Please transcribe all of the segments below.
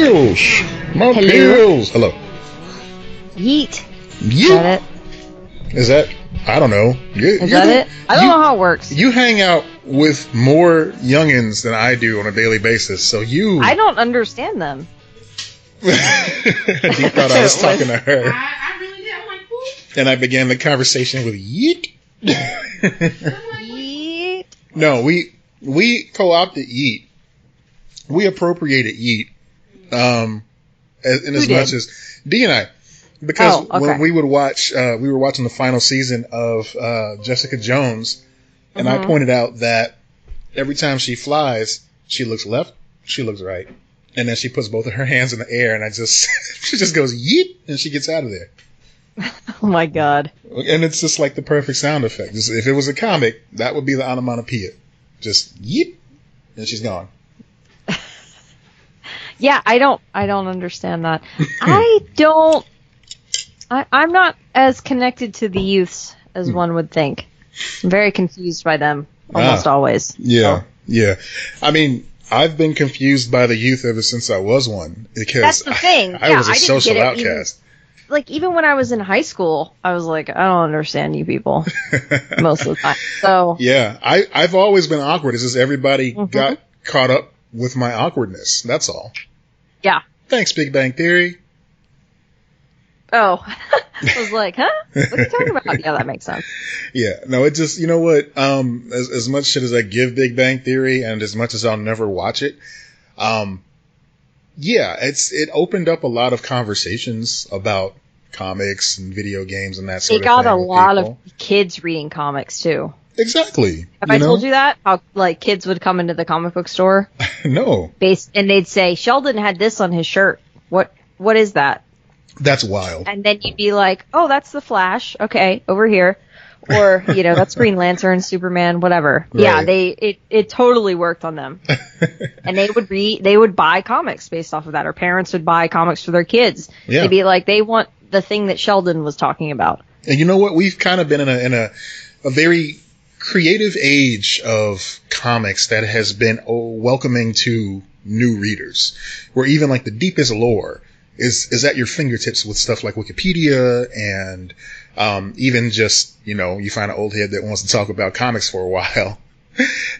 pills. My Hello? pills. Hello. Yeet. Yeet. Is that it? Is that? I don't know. Is that it? I don't know how it works. You hang out with more youngins than I do on a daily basis, so you... I don't understand them. You thought I was talking to her. I really did. I'm like, who? And I began the conversation with yeet. Yeet. No, we co-opted yeet. We appropriated yeet. In as much as D and I. Because when we would watch, we were watching the final season of Jessica Jones, and I pointed out that every time she flies, she looks left, she looks right, and then she puts both of her hands in the air, and she just goes yeet, and she gets out of there. Oh my god! And it's just like the perfect sound effect. If it was a comic, that would be the onomatopoeia. Just yeet, and she's gone. Yeah, I don't understand that. I'm not as connected to the youths as one would think. I'm very confused by them almost always. Yeah, so. Yeah. I mean, I've been confused by the youth ever since I was one. Because that's the thing. I was a social outcast. Even when I was in high school, I was like, I don't understand you people most of the time. So yeah, I've always been awkward. It's just everybody got caught up with my awkwardness. That's all. Yeah. Thanks, Big Bang Theory. Oh, I was like, huh? What are you talking about? Yeah, that makes sense. Yeah, no, it just, you know what? As much shit as I give Big Bang Theory, and as much as I'll never watch it, yeah, it opened up a lot of conversations about comics and video games and that sort of thing. They got a lot of kids reading comics too. Exactly. Have I told you that? How kids would come into the comic book store? No. And they'd say, Sheldon had this on his shirt. What is that? That's wild. And then you'd be like, oh, that's the Flash. Okay, over here. Or, that's Green Lantern, Superman, whatever. Right. Yeah, it totally worked on them. And they would buy comics based off of that. Or parents would buy comics for their kids. Yeah. They'd be like, they want the thing that Sheldon was talking about. And you know what? We've kind of been in a very creative age of comics that has been welcoming to new readers. Where even like the deepest lore is at your fingertips with stuff like Wikipedia and even just, you find an old head that wants to talk about comics for a while,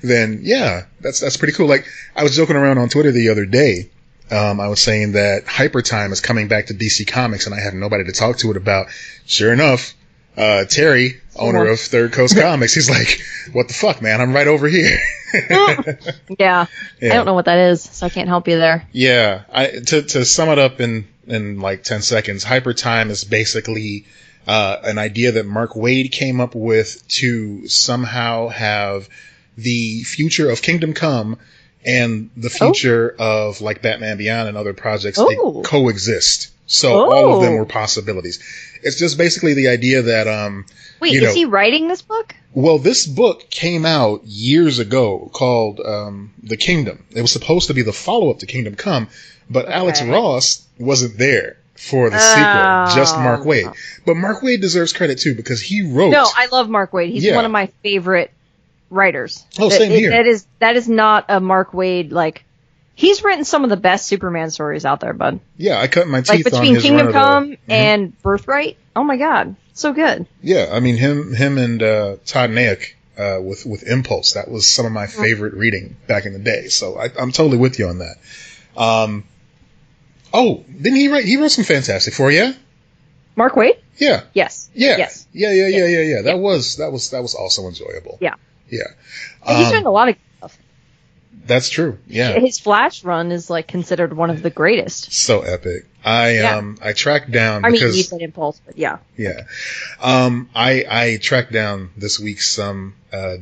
then yeah, that's pretty cool. Like I was joking around on Twitter the other day. I was saying that Hyper Time is coming back to DC Comics and I have nobody to talk to it about. Sure enough, Terry, owner of Third Coast Comics, he's like, what the fuck, man? I'm right over here. Yeah. I don't know what that is, so I can't help you there. Yeah. To sum it up in like 10 seconds, Hyper Time is basically an idea that Mark Waid came up with to somehow have the future of Kingdom Come and the future of like Batman Beyond and other projects they coexist. So all of them were possibilities. It's just basically the idea that wait, is he writing this book? Well, this book came out years ago called The Kingdom. It was supposed to be the follow-up to Kingdom Come, but Alex Ross wasn't there for the sequel, just Mark Waid. But Mark Waid deserves credit too because he wrote... No, I love Mark Waid. He's one of my favorite writers. Oh, same here. That is not a Mark Waid, he's written some of the best Superman stories out there, bud. Yeah, I cut my teeth on between his Kingdom Come and Birthright. Oh my god, so good. Yeah, I mean him and Todd Nayak with Impulse. That was some of my favorite reading back in the day. So I'm totally with you on that. Didn't he write? He wrote some Fantastic Four, yeah. Mark Waid? Yeah. Yes. Yeah. Yes. Yeah. That was also enjoyable. Yeah. Yeah. He's written a lot of stuff. That's true. Yeah. His Flash run is considered one of the greatest. So epic. I tracked down. I mean, you said Impulse, but yeah. Yeah. I tracked down this week some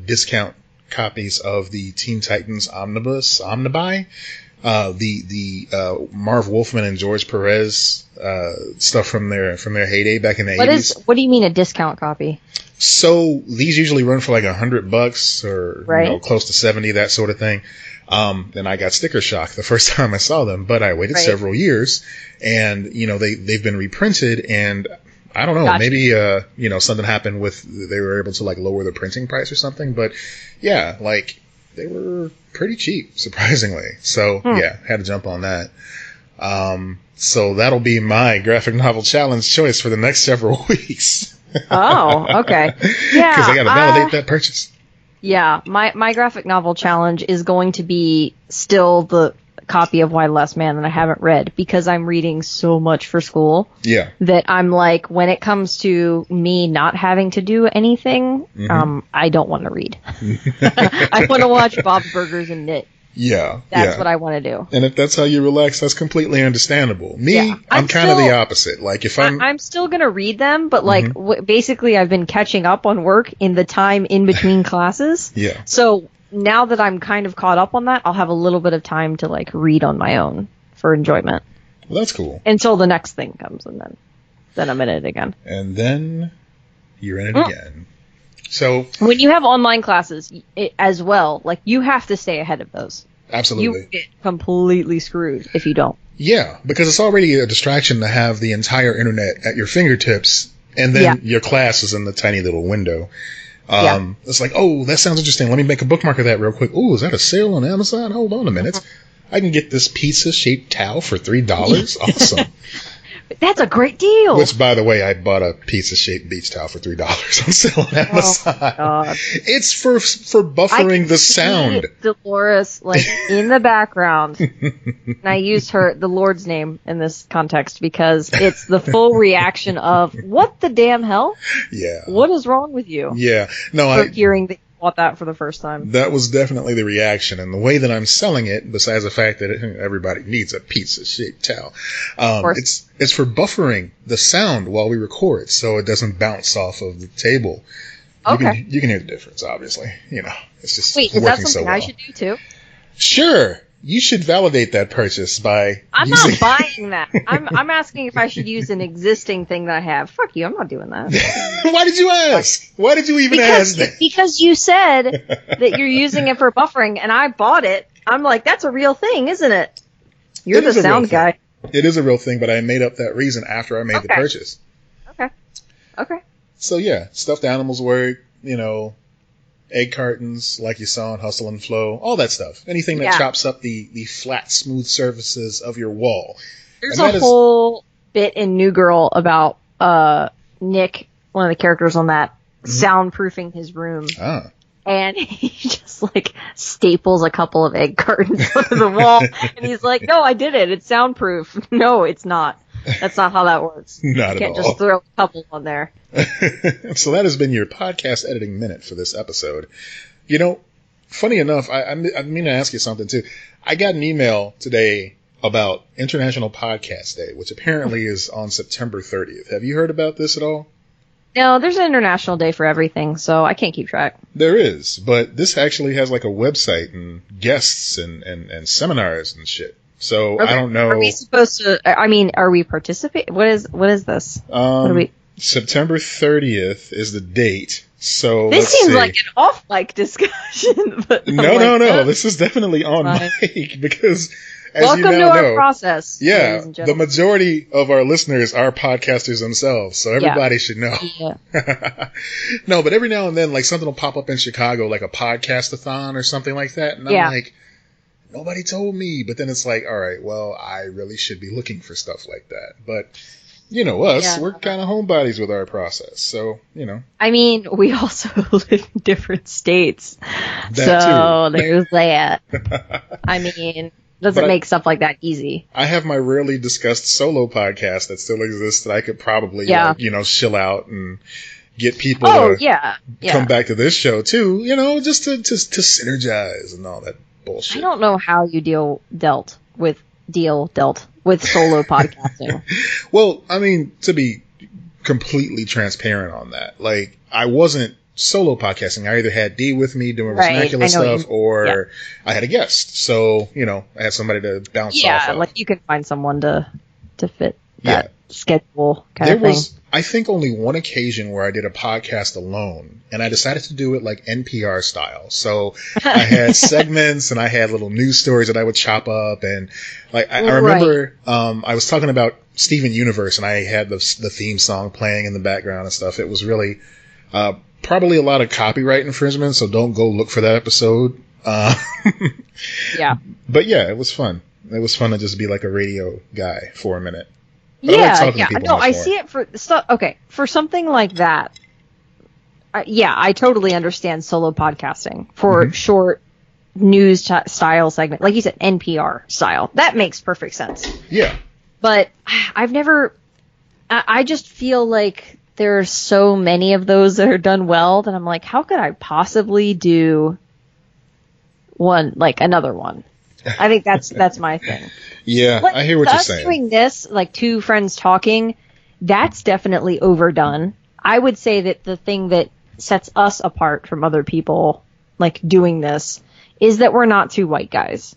discount copies of the Teen Titans Omnibuy. The Marv Wolfman and George Perez stuff from their heyday back in the 80s. What do you mean a discount copy? So these usually run for like $100 or close to 70, that sort of thing. Then I got sticker shock the first time I saw them, but I waited several years and they've been reprinted and I don't know, maybe something happened with they were able to lower the printing price or something, but yeah, they were pretty cheap, surprisingly. So yeah, had to jump on that. So that'll be my graphic novel challenge choice for the next several weeks. Oh, okay. Yeah. Because I got to validate that purchase. Yeah, my graphic novel challenge is going to be still the copy of Why the Last Man that I haven't read, because I'm reading so much for school. Yeah. That I'm like, when it comes to me not having to do anything, I don't want to read. I want to watch Bob's Burgers and knit. Yeah. That's what I want to do. And if that's how you relax, that's completely understandable. Me, I'm kind of the opposite. Like, if I'm still going to read them, but like, basically I've been catching up on work in the time in between classes. Yeah. So now that I'm kind of caught up on that, I'll have a little bit of time to like read on my own for enjoyment. Well, that's cool. Until the next thing comes, and then I'm in it again. And then you're in it again. So when you have online classes as well, like, you have to stay ahead of those. Absolutely. You get completely screwed if you don't. Yeah, because it's already a distraction to have the entire internet at your fingertips, and then your class is in the tiny little window. It's like, oh, that sounds interesting. Let me make a bookmark of that real quick. Oh, is that a sale on Amazon? Hold on a minute. I can get this pizza-shaped towel for $3. Awesome. That's a great deal. Which, by the way, I bought a pizza-shaped beach towel for $3 on sale on Amazon. Oh, God. It's for buffering the sound. Dolores, like, in the background. And I used the Lord's name in this context because it's the full reaction of, what the damn hell? Yeah. What is wrong with you? Yeah. No, for hearing that you bought that for the first time. That was definitely the reaction. And the way that I'm selling it, besides the fact that everybody needs a pizza-shaped towel, it's for buffering the sound while we record so it doesn't bounce off of the table. You can hear the difference, obviously. You know, it's just Wait, is that something I should do too? Sure. You should validate that purchase by I'm not buying that. I'm asking if I should use an existing thing that I have. Fuck you, I'm not doing that. Why did you ask? Why did you even ask that? Because you said that you're using it for buffering, and I bought it. I'm like, that's a real thing, isn't it? You're the sound guy. It is a real thing, but I made up that reason after I made the purchase. Okay. So yeah, stuffed animals work, you know, egg cartons like you saw in Hustle and Flow, all that stuff. Anything that chops up the flat, smooth surfaces of your wall. There's a whole bit in New Girl about Nick, one of the characters on that, soundproofing his room. Ah. And he just, like, staples a couple of egg cartons onto the wall. And he's like, no, I did it. It's soundproof. No, it's not. That's not how that works. Not at all. You can't just throw a couple on there. So that has been your podcast editing minute for this episode. You know, funny enough, I mean to ask you something, too. I got an email today about International Podcast Day, which apparently is on September 30th. Have you heard about this at all? No, there's an international day for everything, so I can't keep track. There is, but this actually has like a website and guests and seminars and shit. So I don't know. Are we supposed to? I mean, are we participating? What is this? September 30th is the date. So this seems like an off-mic discussion. But no. This is definitely on mic because. Welcome to our process. Yeah, the majority of our listeners are podcasters themselves, so everybody should know. Yeah. No, but every now and then, like, something will pop up in Chicago, like a podcast-a-thon or something like that, and I'm like, nobody told me. But then it's like, all right, well, I really should be looking for stuff like that. But, you know, we're kind of homebodies with our process, so, you know. I mean, we also live in different states, so there's that. I mean... Doesn't make stuff like that easy. I have my rarely discussed solo podcast that still exists that I could probably, chill out and get people to come back to this show too, you know, just to synergize and all that bullshit. I don't know how you dealt with solo podcasting. Well, I mean, to be completely transparent on that, like, I wasn't solo podcasting. I either had Dee with me doing vernacular stuff or I had a guest. So, you know, I had somebody to bounce off of. Yeah, like you can find someone to fit that schedule kind of thing. There was, I think, only one occasion where I did a podcast alone, and I decided to do it like NPR style. So I had segments and I had little news stories that I would chop up, and like I remember I was talking about Steven Universe, and I had the theme song playing in the background and stuff. It was really probably a lot of copyright infringement, so don't go look for that episode. Yeah. But yeah, it was fun. It was fun to just be like a radio guy for a minute. But I see it for stuff. Okay, for something like that. I totally understand solo podcasting for short news style segment, like you said, NPR style. That makes perfect sense. Yeah. But I've never. I just feel like there are so many of those that are done well that I'm like, how could I possibly do one like another one? I think that's my thing. Yeah, I hear what you're saying. Doing this, like two friends talking, that's definitely overdone. I would say that the thing that sets us apart from other people, like doing this, is that we're not two white guys.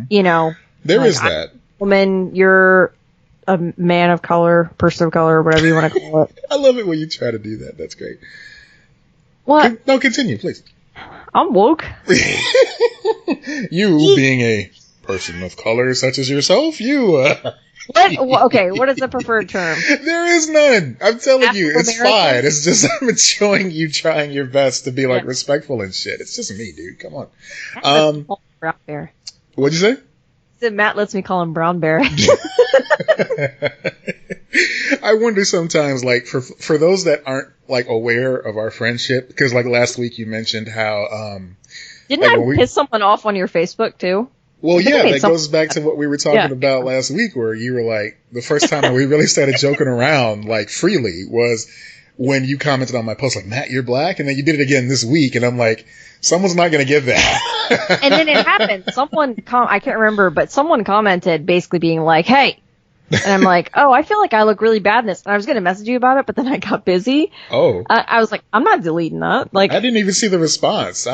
You know, there is that. I'm a woman, you're a man of color, person of color, whatever you want to call it. I love it when you try to do that. That's great. What? No, continue, please. I'm woke. You being a person of color such as yourself, what is the preferred term? There is none. I'm telling you, it's fine. It's just I'm enjoying you trying your best to be like respectful and shit. It's just me, dude. Come on. Brown bear. What'd you say? Matt lets me call him Brown Bear. I wonder sometimes, like, for those that aren't like aware of our friendship, because like last week you mentioned how didn't I piss someone off on your Facebook too? Well, yeah, that goes back to what we were talking about last week, where you were like, the first time that we really started joking around like freely was when you commented on my post, like, Matt, you're black, and then you did it again this week, and I'm like, someone's not going to get that. And then it happened. I can't remember, but someone commented basically being like, hey. And I'm like, oh, I feel like I look really bad in this. And I was going to message you about it, but then I got busy. Oh. I was like, I'm not deleting that. Like, I didn't even see the response.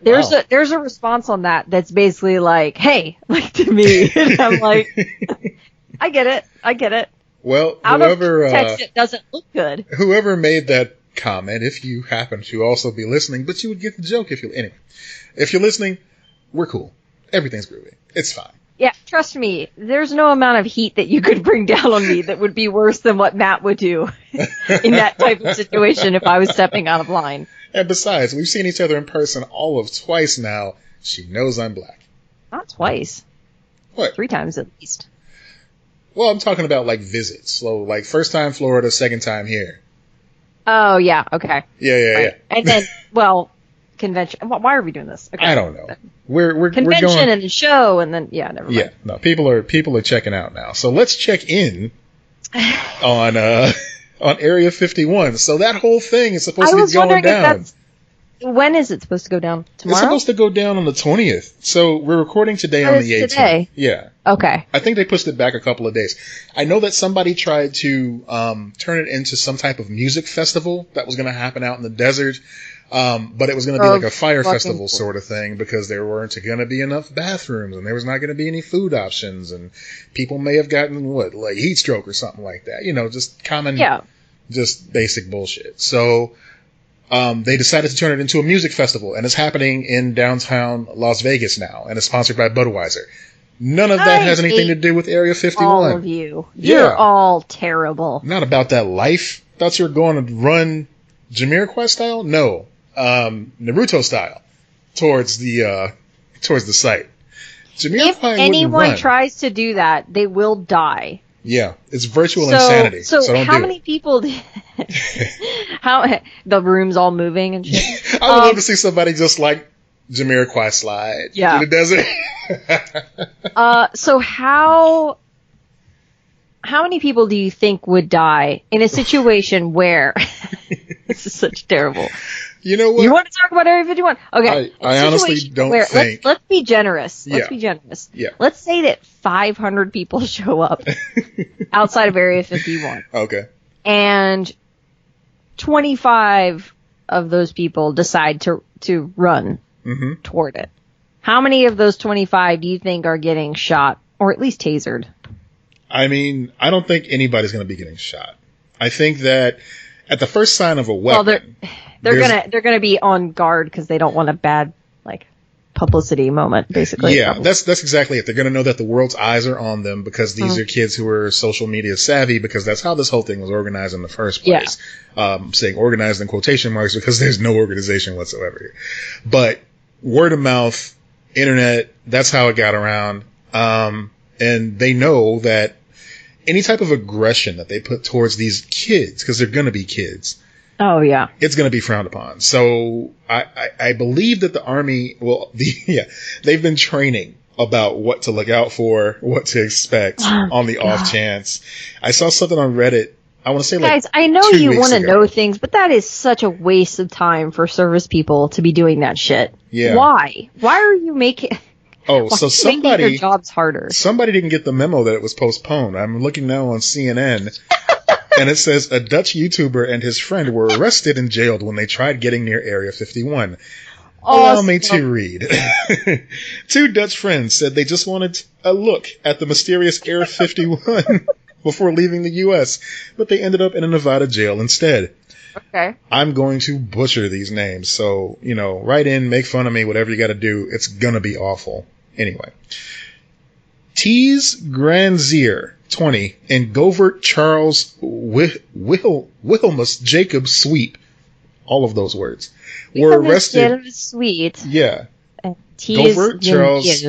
There's a response on that's basically like, hey, like to me. And I'm like, I get it. Well, whoever text it doesn't look good. Whoever made that comment, if you happen to also be listening, but you would get the joke if you're listening, we're cool. Everything's groovy. It's fine. Yeah, trust me, there's no amount of heat that you could bring down on me that would be worse than what Matt would do in that type of situation if I was stepping out of line. And besides, we've seen each other in person all of twice now. She knows I'm black. Not twice. What? 3 times at least. Well, I'm talking about like visits. So like first time Florida, second time here. Oh, yeah, okay. Yeah. And then, convention. Why are we doing this? Okay. I don't know. We're convention going, and the show, and then never mind. Yeah, no, people are checking out now. So let's check in on Area 51. So that whole thing is supposed to be going down. When is it supposed to go down? Tomorrow? It's supposed to go down on the 20th. So we're recording today on the 18th. Today? Yeah. Okay. I think they pushed it back a couple of days. I know that somebody tried to turn it into some type of music festival that was going to happen out in the desert. But it was going to be like a fire festival sort of thing because there weren't going to be enough bathrooms and there was not going to be any food options and people may have gotten like heat stroke or something like that. You know, just common, just basic bullshit. So, they decided to turn it into a music festival and it's happening in downtown Las Vegas now and it's sponsored by Budweiser. None of that has anything to do with Area 51. All of you. You're all terrible. Not about that life. Thought you were going to run Jamiroquai style? No. Naruto style towards the site. If anyone tries to do that, they will die. Yeah, it's virtual insanity. So don't how many people? How the room's all moving and shit. I would love to see somebody just like Jamiroquai slide through the desert. So how many people do you think would die in a situation where this is such terrible? You know what? You want to talk about Area 51? Okay. I honestly don't think. Let's be generous. Yeah. Let's say that 500 people show up outside of Area 51. Okay. And 25 of those people decide to run toward it. How many of those 25 do you think are getting shot or at least tasered? I mean, I don't think anybody's going to be getting shot. I think that at the first sign of a weapon, they're gonna be on guard because they don't want a bad publicity moment, basically. Yeah, that's exactly it. They're gonna know that the world's eyes are on them because these are kids who are social media savvy because that's how this whole thing was organized in the first place. Yeah. Saying organized in quotation marks because there's no organization whatsoever here. But word of mouth, internet, that's how it got around. And they know that any type of aggression that they put towards these kids, because they're going to be kids, oh yeah, it's going to be frowned upon. So I believe that the Army, they've been training about what to look out for, what to expect on the off chance. I saw something on Reddit. I want to say, guys, I know you want to know things, but that is such a waste of time for service people to be doing that shit. Yeah. Why? Why are you making? Oh, so somebody, making their jobs harder. Somebody didn't get the memo that it was postponed. I'm looking now on CNN, and it says a Dutch YouTuber and his friend were arrested and jailed when they tried getting near Area 51. Allow me to read. 2 Dutch friends said they just wanted a look at the mysterious Area 51 before leaving the U.S., but they ended up in a Nevada jail instead. Okay. I'm going to butcher these names, so, write in, make fun of me, whatever you got to do. It's going to be awful. Anyway. Tees Granzier, 20, and Govert Charles Wilhelmus Jacob Sweep, all of those words, were arrested. Sweet. Yeah. Govert Charles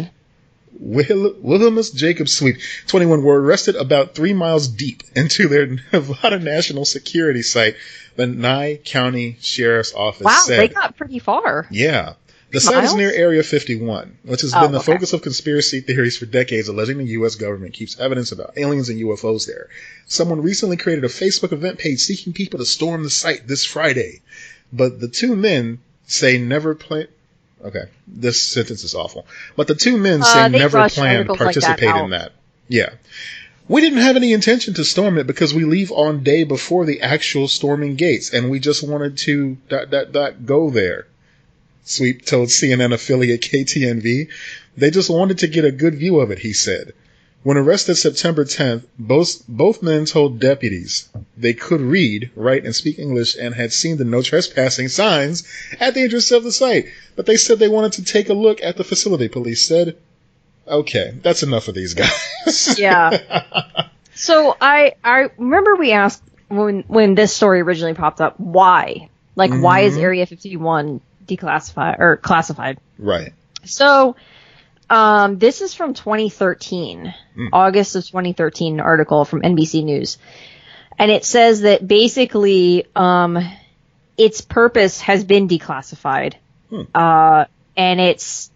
Wilhelmus Jacob Sweep, 21, were arrested about 3 miles deep into their Nevada National Security site, the Nye County Sheriff's Office said. Wow, they got pretty far. Yeah. The site is near Area 51, which has been the focus of conspiracy theories for decades, alleging the U.S. government keeps evidence about aliens and UFOs there. Someone recently created a Facebook event page seeking people to storm the site this Friday. But the 2 men say never plan... Okay, this sentence is awful. But the 2 men say never planned to participate in that. Yeah. We didn't have any intention to storm it because we leave on day before the actual storming gates, and we just wanted to... go there. Sweep told CNN affiliate KTNV. They just wanted to get a good view of it, he said. When arrested September 10th, both men told deputies they could read, write, and speak English and had seen the no trespassing signs at the entrance of the site. But they said they wanted to take a look at the facility, police said. Okay, that's enough of these guys. Yeah. So I remember we asked when this story originally popped up, why? Like, why is Area 51 declassified or classified? Right. So this is from 2013, August of 2013, an article from NBC News. And it says that basically its purpose has been declassified. And it's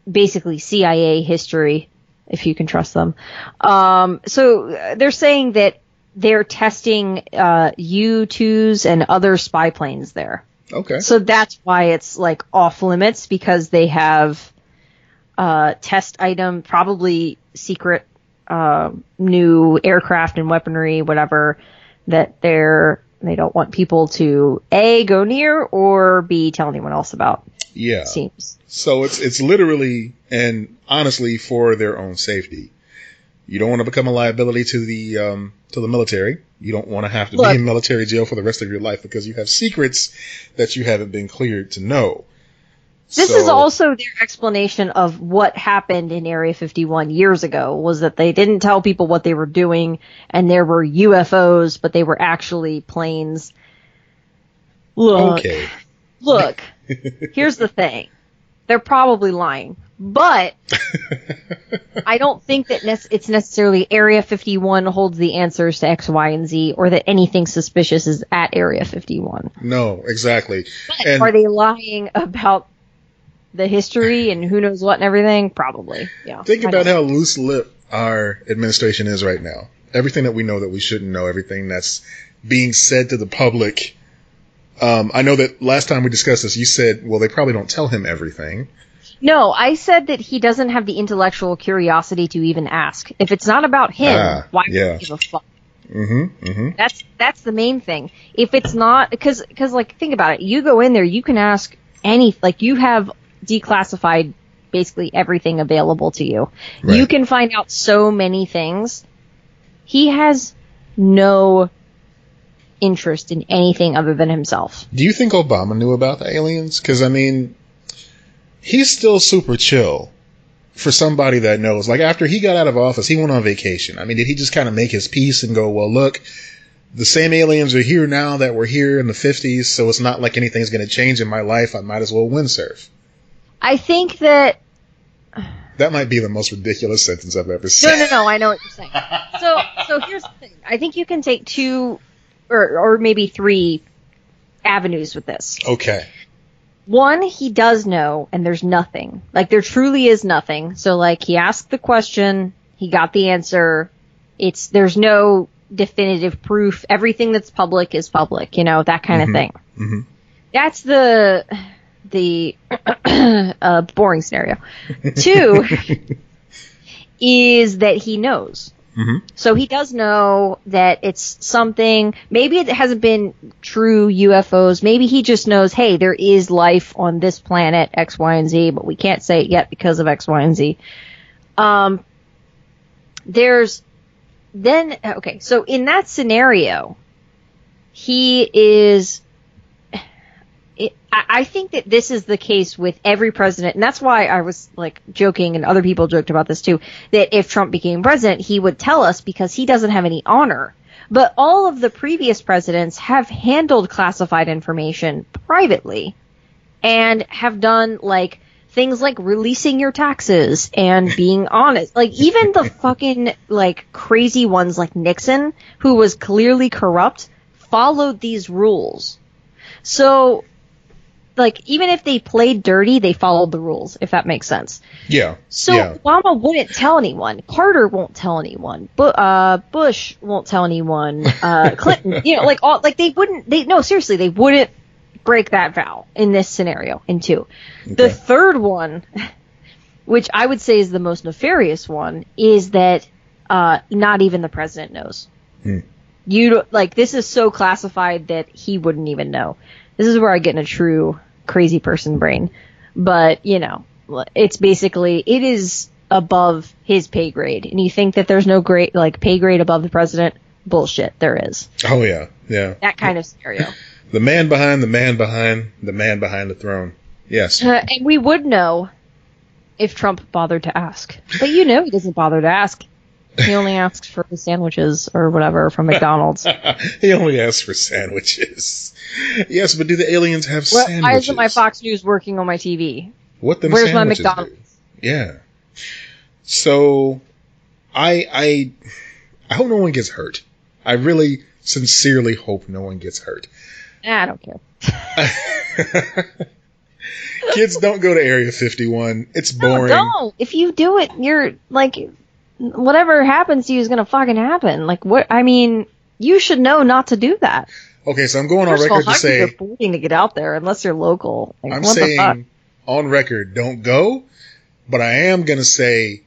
basically CIA history, if you can trust them. So they're saying that they're testing U-2s and other spy planes there. Okay. So that's why it's like off limits, because they have test item, probably secret new aircraft and weaponry, whatever, that they don't want people to A, go near, or B, tell anyone else about. Yeah. Seems. So it's literally and honestly for their own safety. You don't want to become a liability to the military. You don't want to have to be in military jail for the rest of your life because you have secrets that you haven't been cleared to know. This is also their explanation of what happened in Area 51 years ago, was that they didn't tell people what they were doing, and there were UFOs, but they were actually planes. Look, here's the thing. They're probably lying, but I don't think that it's necessarily Area 51 holds the answers to X, Y, and Z, or that anything suspicious is at Area 51. No, exactly. But are they lying about the history and who knows what and everything? Probably. Yeah. Think about how loose-lipped our administration is right now. Everything that we know that we shouldn't know, everything that's being said to the public. I know that last time we discussed this, you said, well, they probably don't tell him everything. No, I said that he doesn't have the intellectual curiosity to even ask. If it's not about him, why would he give a fuck? That's the main thing. If it's not, because like, think about it. You go in there, you can ask you have declassified basically everything available to you. Right. You can find out so many things. He has no interest in anything other than himself. Do you think Obama knew about the aliens? Because, I mean, he's still super chill for somebody that knows. Like, after he got out of office, he went on vacation. I mean, did he just kind of make his peace and go, well, look, the same aliens are here now that were here in the 50s, so it's not like anything's going to change in my life. I might as well windsurf. I think that That might be the most ridiculous sentence I've ever said. No, I know what you're saying. So here's the thing. I think you can take 2 or maybe 3 avenues with this. Okay. 1, he does know, and there's nothing. Like, there truly is nothing. So, like, he asked the question, he got the answer. There's no definitive proof. Everything that's public is public, that kind of thing. Mm-hmm. That's the boring scenario. 2 is that he knows. Mm-hmm. So he does know that it's something. Maybe it hasn't been true UFOs. Maybe he just knows, hey, there is life on this planet X, Y, and Z, but we can't say it yet because of X, Y, and Z. So in that scenario, he is. I think that this is the case with every president, and that's why I was like joking, and other people joked about this too, that if Trump became president, he would tell us because he doesn't have any honor. But all of the previous presidents have handled classified information privately and have done like things like releasing your taxes and being honest. Like even the fucking like crazy ones like Nixon, who was clearly corrupt, followed these rules. So like, even if they played dirty, they followed the rules, if that makes sense. Yeah. So Obama wouldn't tell anyone. Carter won't tell anyone. Bush won't tell anyone. Clinton, seriously, they wouldn't break that vow in this scenario, in 2. Okay. The third one, which I would say is the most nefarious one, is that not even the president knows. This is so classified that he wouldn't even know. This is where I get in a true crazy person brain. But, it's basically, it is above his pay grade. And you think that there's no pay grade above the president? Bullshit, there is. Oh, yeah, yeah. That kind of scenario. The man behind the man behind the man behind the throne. Yes. And we would know if Trump bothered to ask. But he doesn't bother to ask. He only asks for the sandwiches or whatever from McDonald's. He only asks for sandwiches. Yes, but do the aliens have sandwiches? Why isn't my Fox News working on my TV? What them Where's sandwiches my McDonald's? Do? Yeah. So, I hope no one gets hurt. I really sincerely hope no one gets hurt. I don't care. Kids, don't go to Area 51. It's boring. No, don't. If you do it, you're like, whatever happens to you is going to fucking happen. Like, what? I mean, you should know not to do that. Okay, so I'm going on record to say... You're affording to get out there unless you're local. Like, I'm saying on record, don't go, but I am going to say,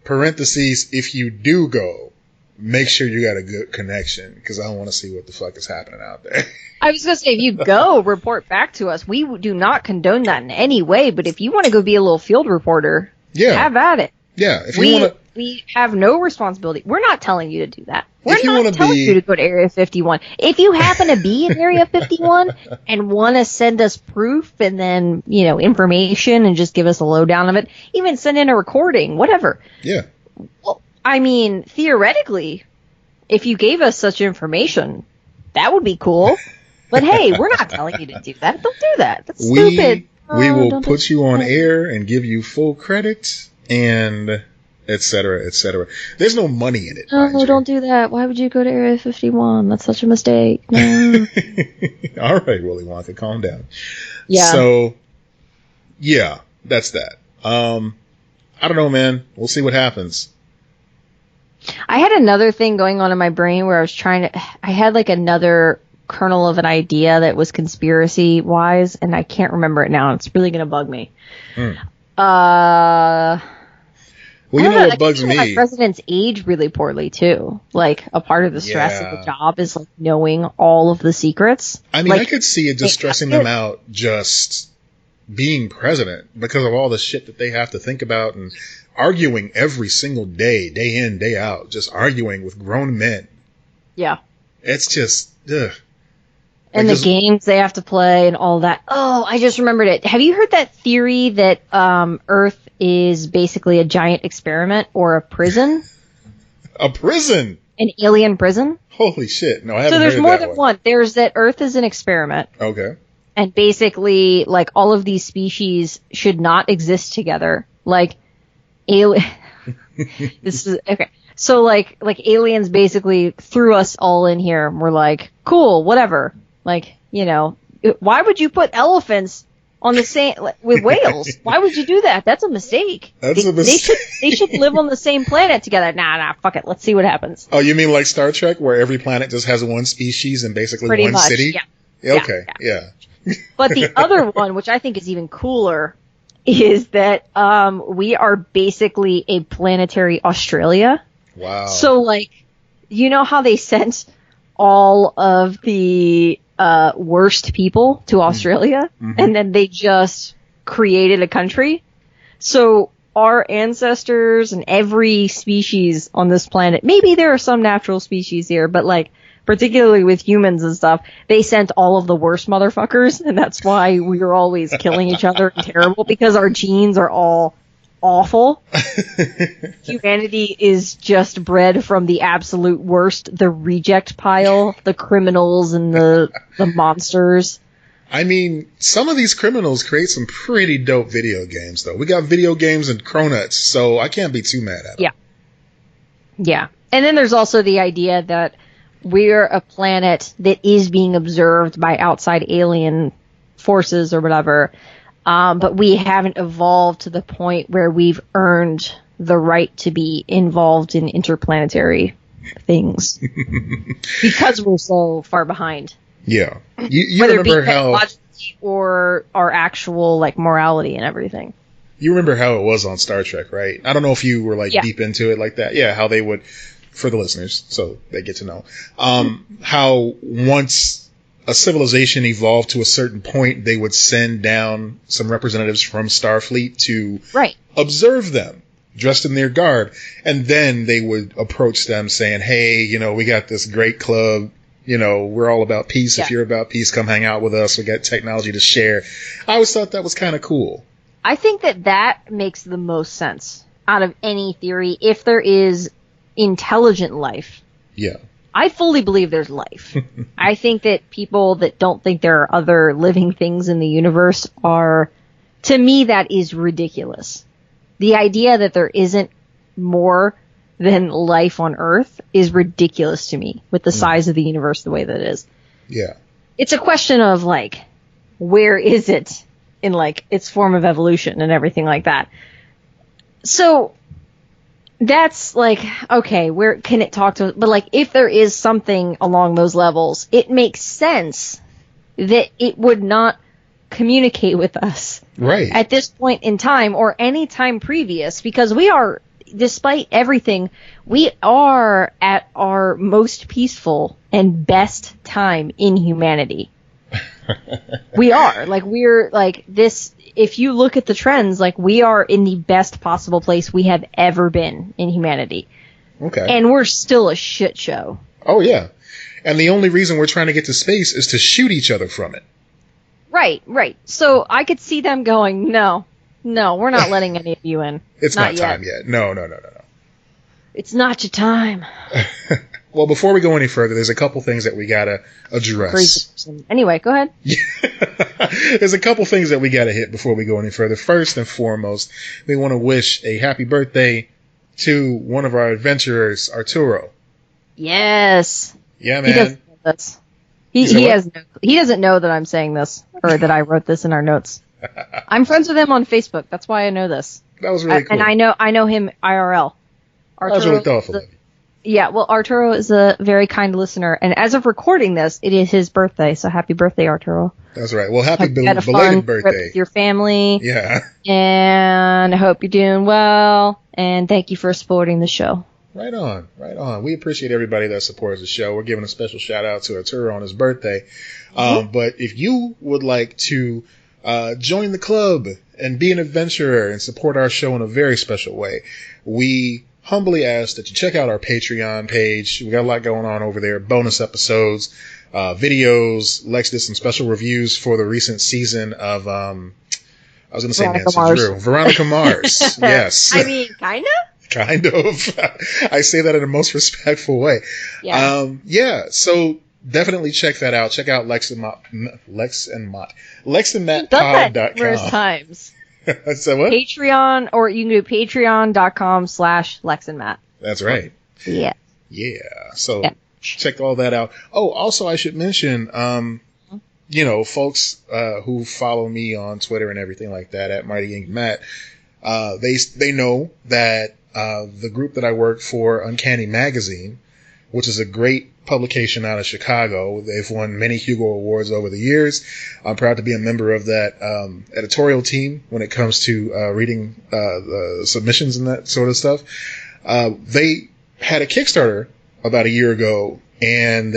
parentheses, if you do go, make sure you got a good connection, because I want to see what the fuck is happening out there. I was going to say, if you go, report back to us. We do not condone that in any way, but if you want to go be a little field reporter, have at it. Yeah, if you want to... We have no responsibility. We're not telling you to do that. We're not telling you to go to Area 51. If you happen to be in Area 51 and want to send us proof and then, information and just give us a lowdown of it, even send in a recording, whatever. Yeah. Well, I mean, theoretically, if you gave us such information, that would be cool. But hey, we're not telling you to do that. Don't do that. That's stupid. We will put you on air and give you full credit and... et cetera, et cetera. There's no money in it. No, don't do that. Why would you go to Area 51? That's such a mistake. No. All right, Willy Wonka, calm down. Yeah. So, yeah, that's that. I don't know, man. We'll see what happens. I had another thing going on in my brain where I had like another kernel of an idea that was conspiracy wise, and I can't remember it now. It's really going to bug me. Well, you know what bugs me? My presidents age really poorly too. Like, a part of the stress of the job is like knowing all of the secrets. I mean, I could see it just stressing them out just being president because of all the shit that they have to think about and arguing every single day, day in, day out, just arguing with grown men. Yeah. It's just, ugh. And the games they have to play and all that. Oh, I just remembered it. Have you heard that theory that Earth is basically a giant experiment or a prison? A prison? An alien prison? Holy shit. No, I haven't heard that. So there's more than one. There's that Earth is an experiment. Okay. And basically, like, all of these species should not exist together. Like, alien. This is okay. So like aliens basically threw us all in here and we're like, cool, whatever. Like, you know, why would you put elephants on the same with whales? Why would you do that? That's a mistake. They should live on the same planet together. Nah, fuck it. Let's see what happens. Oh, you mean like Star Trek, where every planet just has one species and basically pretty one much, city? Yeah. Okay, yeah. But the other one, which I think is even cooler, is that we are basically a planetary Australia. Wow. So, like, you know how they sent all of the worst people to Australia, and then they just created a country? So our ancestors and every species on this planet, maybe there are some natural species here, but like, particularly with humans and stuff, they sent all of the worst motherfuckers, and that's why we are always killing each other and terrible, because our genes are all awful. Humanity is just bred from the absolute worst, the reject pile, the criminals and the monsters. I mean, some of these criminals create some pretty dope video games, though. We got video games and Cronuts, so I can't be too mad at them. Yeah. And then there's also the idea that we're a planet that is being observed by outside alien forces or whatever, but we haven't evolved to the point where we've earned the right to be involved in interplanetary things because we're so far behind. Yeah. You whether remember it be how, or our actual like morality and everything. you remember how it was on Star Trek, right? I don't know if you were like deep into it like that. Yeah, how they would, for the listeners, so they get to know, how once a civilization evolved to a certain point, they would send down some representatives from Starfleet to observe them, dressed in their garb. And then they would approach them saying, hey, you know, we got this great club. You know, we're all about peace. If you're about peace, come hang out with us. We got technology to share. I always thought that was kind of cool. I think that makes the most sense out of any theory. If there is intelligent life. Yeah. I fully believe there's life. I think that people that don't think there are other living things in the universe are, to me, that is ridiculous. The idea that there isn't more than life on Earth is ridiculous to me with the size of the universe the way that it is. Yeah. It's a question of, like, where is it in, like, its form of evolution and everything like that. So that's like, okay, where can it talk to us? But like, if there is something along those levels, it makes sense that it would not communicate with us at this point in time or any time previous, because we are, despite everything, we are at our most peaceful and best time in humanity. We are. Like, we're like this. If you look at the trends, like, we are in the best possible place we have ever been in humanity. Okay. And we're still a shit show. Oh, yeah. And the only reason we're trying to get to space is to shoot each other from it. Right. So I could see them going, no, we're not letting any of you in. It's not time yet. No. It's not your time. Well, before we go any further, there's a couple things that we gotta address. Crazy person. Anyway, go ahead. There's a couple things that we gotta hit before we go any further. First and foremost, we want to wish a happy birthday to one of our adventurers, Arturo. Yes. Yeah, man. He doesn't know this. He doesn't know that I'm saying this, or that I wrote this in our notes. I'm friends with him on Facebook. That's why I know this. That was really cool. And I know him IRL. That was really thoughtful of you. Yeah, well, Arturo is a very kind listener, and as of recording this, it is his birthday, so happy birthday, Arturo. That's right. Well, happy belated birthday. Trip with your family. Yeah. And I hope you're doing well, and thank you for supporting the show. Right on. We appreciate everybody that supports the show. We're giving a special shout out to Arturo on his birthday. But if you would like to join the club and be an adventurer and support our show in a very special way, we humbly ask that you check out our Patreon page. We got a lot going on over there. Bonus episodes, videos. Lex did some special reviews for the recent season of, I was going to say Nancy Drew. Veronica Mars. Yes. I mean, kind of? Kind of. I say that in the most respectful way. Yeah. So definitely check that out. Check out Lex and Matt Pod.com. Numerous times. So what? Patreon, or you can do patreon.com/LexandMatt. That's right. Yeah. Yeah. So check all that out. Oh, also I should mention, folks who follow me on Twitter and everything like that at Mighty Ink Matt, they know that the group that I work for, Uncanny Magazine, which is a great publication out of Chicago. They've won many Hugo Awards over the years. I'm proud to be a member of that editorial team when it comes to reading the submissions and that sort of stuff. They had a Kickstarter about a year ago, and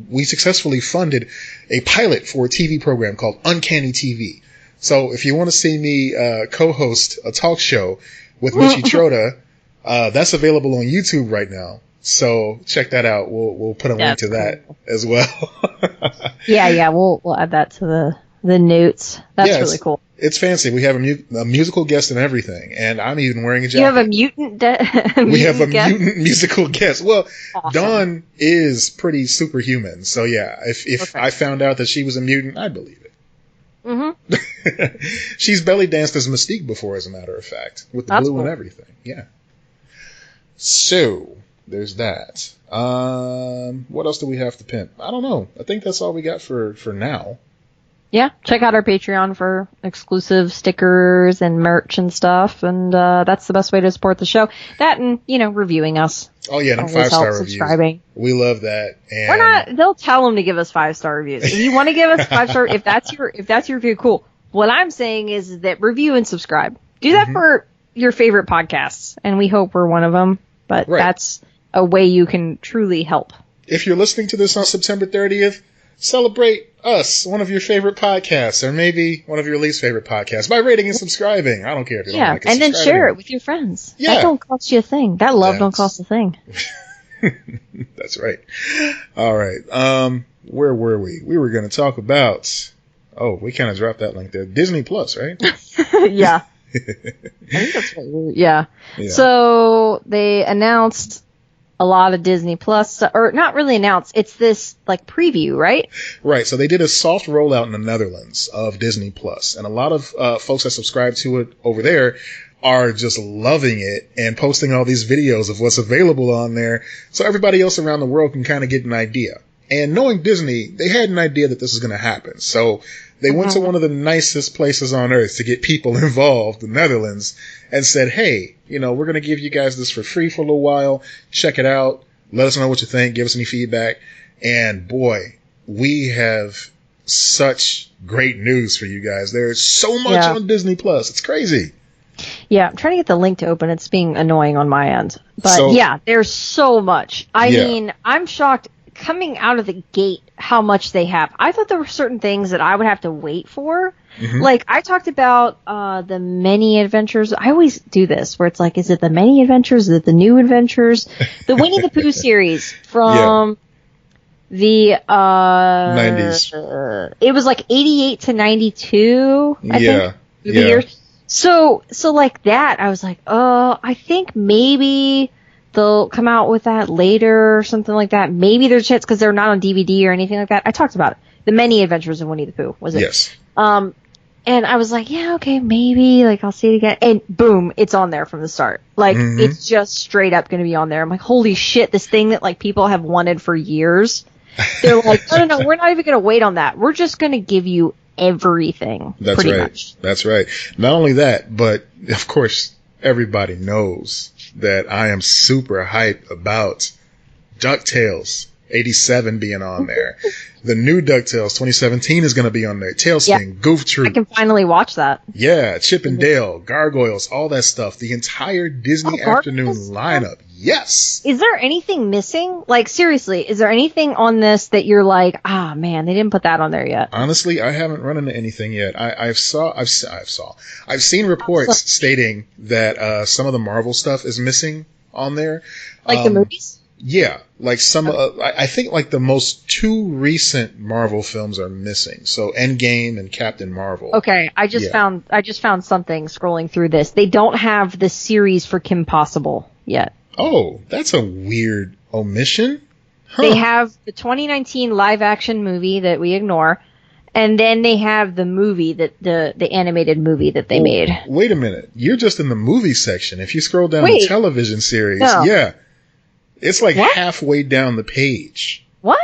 we successfully funded a pilot for a TV program called Uncanny TV. So if you want to see me co-host a talk show with Michi Trota, that's available on YouTube right now. So check that out. We'll put a link to that as well. Yeah. We'll add that to the notes. That's really cool. It's fancy. We have a musical guest and everything, and I'm even wearing a jacket. You have a mutant. We have a mutant musical guest. Well, awesome. Dawn is pretty superhuman, so yeah. If I found out that she was a mutant, I'd believe it. Mm-hmm. She's belly danced as Mystique before, as a matter of fact, with the blue and everything. Yeah. So there's that. What else do we have to pimp? I don't know. I think that's all we got for now. Yeah, check out our Patreon for exclusive stickers and merch and stuff, and that's the best way to support the show. That and, reviewing us. Oh, yeah, and 5-star reviews. Subscribing. We love that. And we're not, they'll tell them to give us 5-star reviews. If you want to give us 5-star, if that's your review, cool. What I'm saying is that review and subscribe. Do that for your favorite podcasts, and we hope we're one of them, but that's a way you can truly help. If you're listening to this on September 30th, celebrate us, one of your favorite podcasts, or maybe one of your least favorite podcasts, by rating and subscribing. I don't care if you don't like it. And then share it with your friends. Yeah. That don't cost you a thing. That love don't cost a thing. That's right. All right. Where were we? We were going to talk about... Oh, we kind of dropped that link there. Disney Plus, right? Yeah. I think that's what yeah. So they announced a lot of Disney Plus, or not really announced. It's this preview, right? Right. So they did a soft rollout in the Netherlands of Disney Plus, and a lot of folks that subscribe to it over there are just loving it and posting all these videos of what's available on there, so everybody else around the world can kind of get an idea. And knowing Disney, they had an idea that this was going to happen, so they went to one of the nicest places on earth to get people involved, the Netherlands, and said, hey, we're going to give you guys this for free for a little while. Check it out. Let us know what you think. Give us any feedback. And boy, we have such great news for you guys. There's so much on Disney Plus. It's crazy. Yeah, I'm trying to get the link to open. It's being annoying on my end. But there's so much. I mean, I'm shocked coming out of the gate how much they have. I thought there were certain things that I would have to wait for. Mm-hmm. I talked about the many adventures. I always do this where it's is it the many adventures? Is it the new adventures? The Winnie the Pooh series from the 90s. It was 88 to 92, I think. The years. So that, I was I think maybe they'll come out with that later or something like that. Maybe there's a chance because they're not on DVD or anything like that. I talked about it. The Many Adventures of Winnie the Pooh, was it? Yes. And I was okay, maybe, I'll see it again. And boom, it's on there from the start. It's just straight up going to be on there. I'm holy shit, this thing that, people have wanted for years. They're no, we're not even going to wait on that. We're just going to give you everything. That's pretty right. much. That's right. Not only that, but, of course, everybody knows that I am super hyped about DuckTales 87 being on there. The new DuckTales 2017 is going to be on there. Tailspin, Goof Troop. I can finally watch that. Yeah, Chip and Dale, Gargoyles, all that stuff. The entire Disney Afternoon lineup. Yes. Is there anything missing? Seriously, is there anything on this that you're man, they didn't put that on there yet? Honestly, I haven't run into anything yet. I've seen reports stating that some of the Marvel stuff is missing on there. The movies? Yeah, some, I think the most two recent Marvel films are missing. So Endgame and Captain Marvel. Okay, I just found something scrolling through this. They don't have the series for Kim Possible yet. Oh, that's a weird omission. Huh. They have the 2019 live action movie that we ignore, And then they have the movie that the animated movie that they made. Wait a minute. You're just in the movie section. If you scroll down the television series, yeah. It's like halfway down the page. What?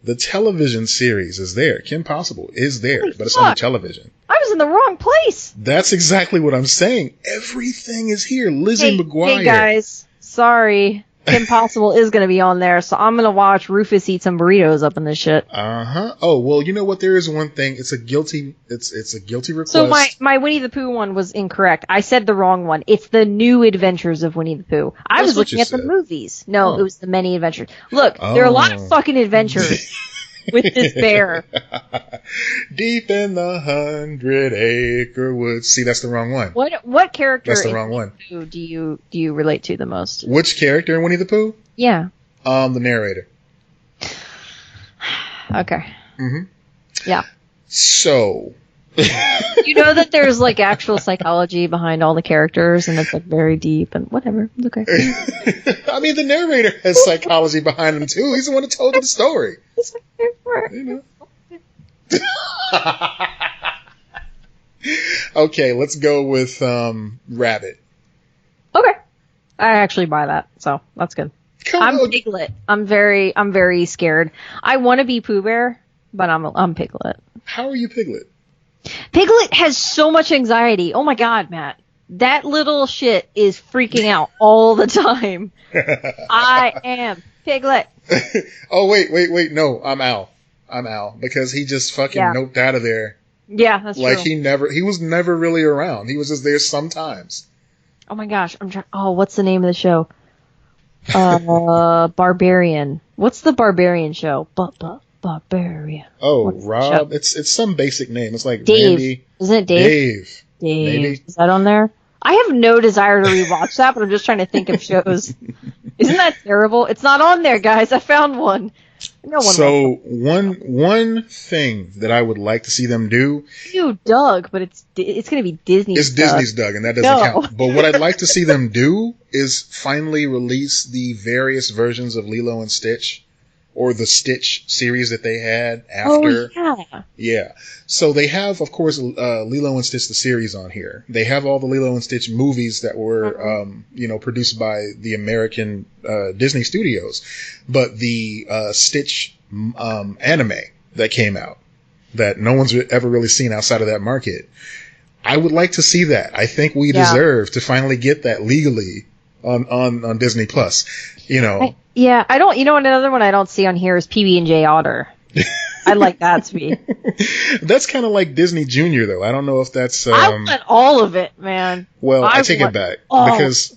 The television series is there. Kim Possible is there, but it's on the television. I was in the wrong place. That's exactly what I'm saying. Everything is here. Lizzie McGuire. Hey guys, sorry. Kim Possible is going to be on there, so I'm going to watch Rufus eat some burritos up in this shit. Uh-huh. Oh, well, you know what? There is one thing. It's a guilty request. So my Winnie the Pooh one was incorrect. I said the wrong one. It's the New Adventures of Winnie the Pooh. I was looking at the movies. No, it was the many adventures. Look, there are a lot of fucking adventures with this bear. Deep in the 100-acre woods. See, that's the wrong one. What character that's the wrong one. do you relate to the most? Which character in Winnie the Pooh? Yeah. The narrator. Okay. Mm-hmm. Yeah. So. You know that there's like actual psychology behind all the characters, and it's like very deep and whatever. It's okay. I mean, the narrator has psychology behind him too. He's the one who told you the story. You know. Okay, let's go with Rabbit. Okay, I actually buy that, so that's good. I'm Piglet. I'm very scared. I want to be Pooh Bear, but I'm Piglet. How are you Piglet? Piglet has so much anxiety. Oh my god, Matt. That little shit is freaking out all the time. I am Piglet. Oh, wait. No, I'm Al. Because he just fucking noped out of there. Yeah, that's true. Like, he was never really around. He was just there sometimes. Oh my gosh, what's the name of the show? Barbarian. What's the Barbarian show? Barbarian. Oh, Rob. It's some basic name. It's like Dave. Randy. Isn't it Dave? Maybe. Is that on there? I have no desire to rewatch that, but I'm just trying to think of shows. Isn't that terrible? It's not on there, guys. I found one. No one. So one thing that I would like to see them do. You Doug, but it's going to be Disney's. It's Disney's Doug, and that doesn't count. But what I'd like to see them do is finally release the various versions of Lilo and Stitch, or the Stitch series that they had after. Oh, yeah. Yeah. So they have, of course, Lilo and Stitch the series on here. They have all the Lilo and Stitch movies that were, produced by the American Disney Studios. But the Stitch anime that came out, that no one's ever really seen outside of that market, I would like to see that. I think we deserve to finally get that legally on Disney Plus. I don't. You know, another one I don't see on here is PB&J Otter. I'd like that to be. That's kind of like Disney Junior, though. I don't know if that's. I want all of it, man. Well, I take it back because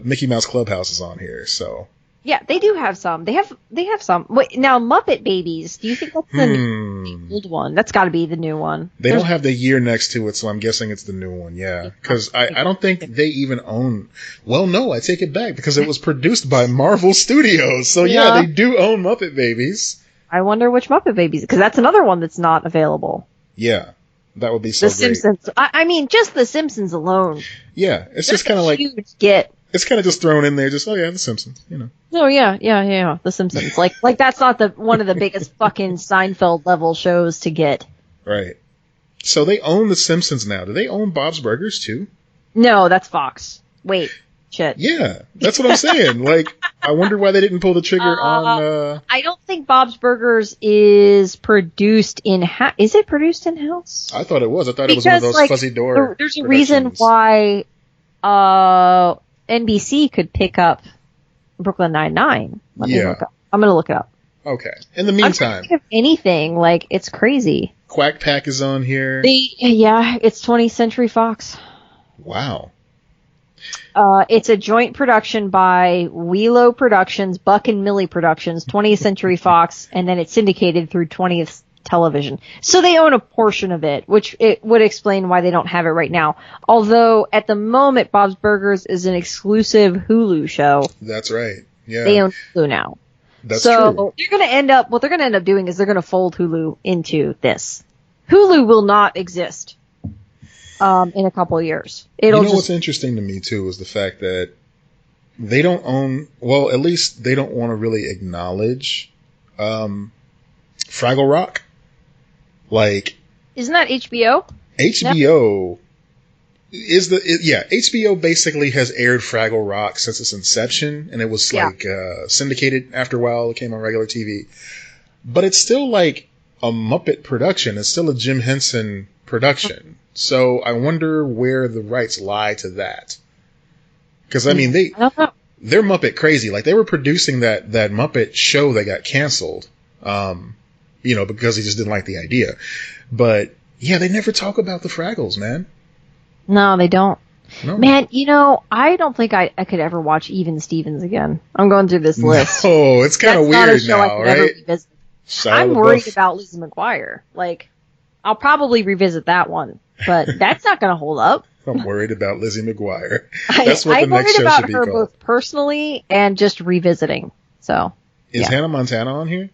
Mickey Mouse Clubhouse is on here, so. Yeah, they do have some. They have some. Wait, now Muppet Babies. Do you think that's the old one? That's got to be the new one. They don't have the year next to it, so I'm guessing it's the new one. Yeah, because I don't think they even own. Well, no, I take it back because it was produced by Marvel Studios. So yeah, they do own Muppet Babies. I wonder which Muppet Babies, because that's another one that's not available. Yeah, that would be so great. The Simpsons. I mean, just The Simpsons alone. Yeah, it's just kind of like huge get. It's kind of just thrown in there, just The Simpsons, Oh yeah, The Simpsons. Like that's not one of the biggest fucking Seinfeld level shows to get. Right. So they own The Simpsons now. Do they own Bob's Burgers too? No, that's Fox. Wait, shit. Yeah, that's what I'm saying. I wonder why they didn't pull the trigger on. I don't think Bob's Burgers is produced in-house. Is it produced in-house? I thought it was. I thought it was one of those fuzzy door. There's a reason why. NBC could pick up Brooklyn Nine-Nine. I'm going to look it up. Okay. In the meantime. I'm trying to think of anything. It's crazy. Quack Pack is on here. It's 20th Century Fox. Wow. It's a joint production by Wheelo Productions, Buck and Millie Productions, 20th Century Fox, and then it's syndicated through 20th Television. So they own a portion of it, which it would explain why they don't have it right now. Although at the moment, Bob's Burgers is an exclusive Hulu show. That's right. Yeah. They own Hulu now. That's true. So they're going to end up doing is they're going to fold Hulu into this. Hulu will not exist in a couple of years. What's interesting to me too is the fact that they don't own, well, at least they don't want to really acknowledge Fraggle Rock. Like, isn't that HBO? HBO HBO basically has aired Fraggle Rock since its inception, and it was like syndicated after a while. It came on regular TV, but it's still like a Muppet production. It's still a Jim Henson production. So I wonder where the rights lie to that. Because I mean, they're Muppet crazy. Like, they were producing that Muppet show that got canceled, because he just didn't like the idea. But yeah, they never talk about the Fraggles, man. No, they don't. No. Man, I don't think I could ever watch Even Stevens again. I'm going through this list. Oh, it's kind of weird now, right? I'm worried about Lizzie McGuire. Like, I'll probably revisit that one, but that's not going to hold up. I'm worried about Lizzie McGuire. That's what the next show should be called. I'm worried about her both personally and just revisiting. So, is Hannah Montana on here?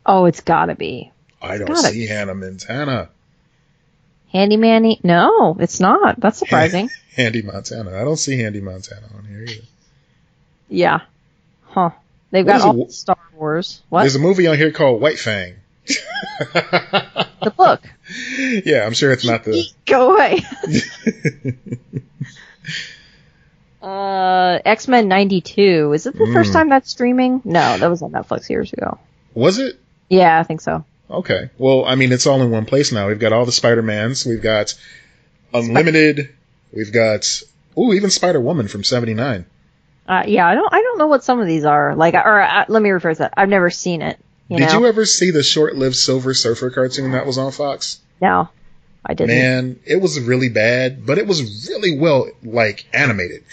Oh, it's got to be. I don't see Hannah Montana. Handy Manny? No, it's not. That's surprising. Handy Montana. I don't see Handy Montana on here either. Yeah. Huh. They've got all Star Wars. What? There's a movie on here called White Fang. The book. Yeah, I'm sure it's not the... Go away. X-Men 92. Is it the first time that's streaming? No, that was on Netflix years ago. Was it? Yeah, I think so. Okay. Well, I mean, it's all in one place now. We've got all the Spider-Mans. We've got Unlimited. We've got, even Spider-Woman from 79. Yeah, I don't know what some of these are. Like, let me rephrase that. I've never seen it. Did you ever see the short-lived Silver Surfer cartoon that was on Fox? No, I didn't. Man, it was really bad, but it was really well, animated.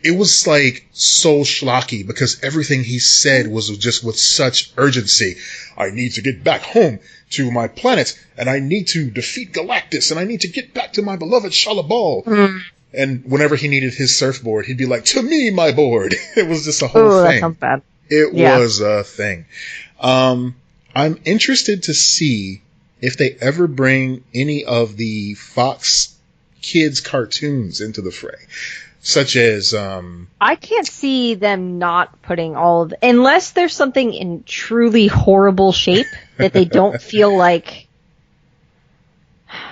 It was, so schlocky because everything he said was just with such urgency. I need to get back home to my planet, and I need to defeat Galactus, and I need to get back to my beloved Shalabal. Mm. And whenever he needed his surfboard, he'd be like, "To me, my board." It was just a whole thing. That sounds bad. It was a thing. I'm interested to see if they ever bring any of the Fox Kids cartoons into the fray. Such as, I can't see them not putting all of... Unless there's something in truly horrible shape that they don't feel like...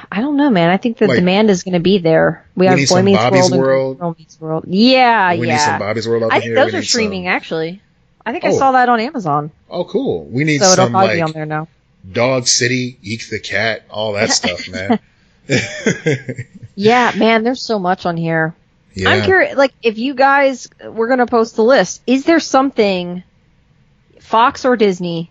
I don't know, man. I think the demand is going to be there. We have Boy Meets World and Girl Meets World. Yeah, we need some Bobby's World up in here. I think those are streaming, actually. I think I saw that on Amazon. Oh, cool. We need some, it'll probably be on there now. Dog City, Eek the Cat, all that stuff, man. Yeah, man, there's so much on here. Yeah. I'm curious, if you guys were going to post the list, is there something, Fox or Disney,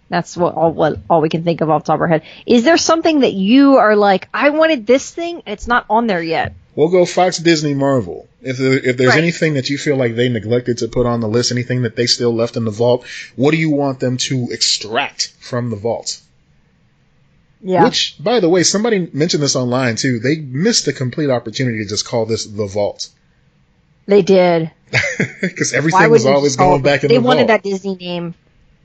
that's all we can think of off the top of our head, is there something that you are like, I wanted this thing, and it's not on there yet? We'll go Fox, Disney, Marvel. If there's anything that you feel like they neglected to put on the list, anything that they still left in the vault, what do you want them to extract from the vault? Yeah. Which, by the way, somebody mentioned this online too. They missed the complete opportunity to just call this the vault. They did. Because everything was always going back in the vault. They wanted that Disney name.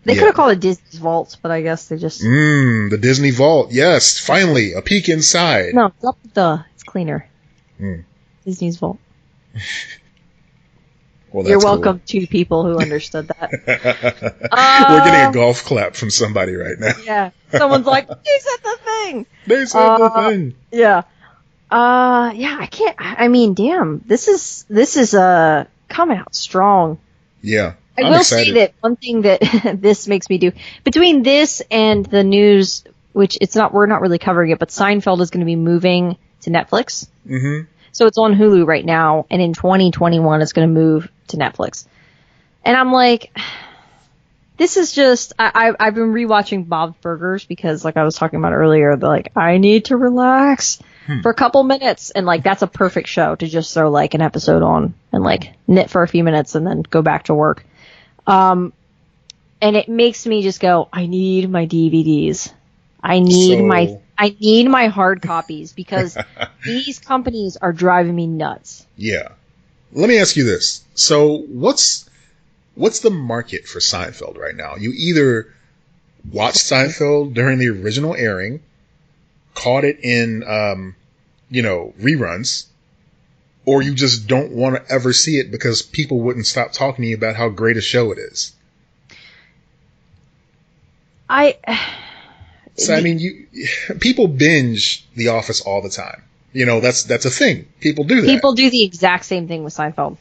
They could have called it Disney's Vault, but I guess they just... the Disney Vault. Yes, finally, a peek inside. No, it's cleaner. Disney's Vault. Well, you're welcome to people who understood that. We're getting a golf clap from somebody right now. Yeah. Someone's like, they said the thing. They said the thing. Yeah. Yeah, I can't, I mean, damn, this is coming out strong. Yeah. I will say that one thing that this makes me do, between this and the news, which we're not really covering it, but Seinfeld is going to be moving to Netflix. Mm-hmm. So it's on Hulu right now, and in 2021 it's going to move to Netflix. And I'm like, this is just, I've been rewatching Bob's Burgers because, like I was talking about earlier, I need to relax for a couple minutes, and that's a perfect show to just throw an episode on and knit for a few minutes and then go back to work. And it makes me just go, I need my DVDs. I need my hard copies because these companies are driving me nuts. Yeah. Let me ask you this. So what's the market for Seinfeld right now? You either watched Seinfeld during the original airing, caught it in, reruns, or you just don't want to ever see it because people wouldn't stop talking to you about how great a show it is. So I mean, people binge The Office all the time. You know, that's a thing. People do that. People do the exact same thing with Seinfeld.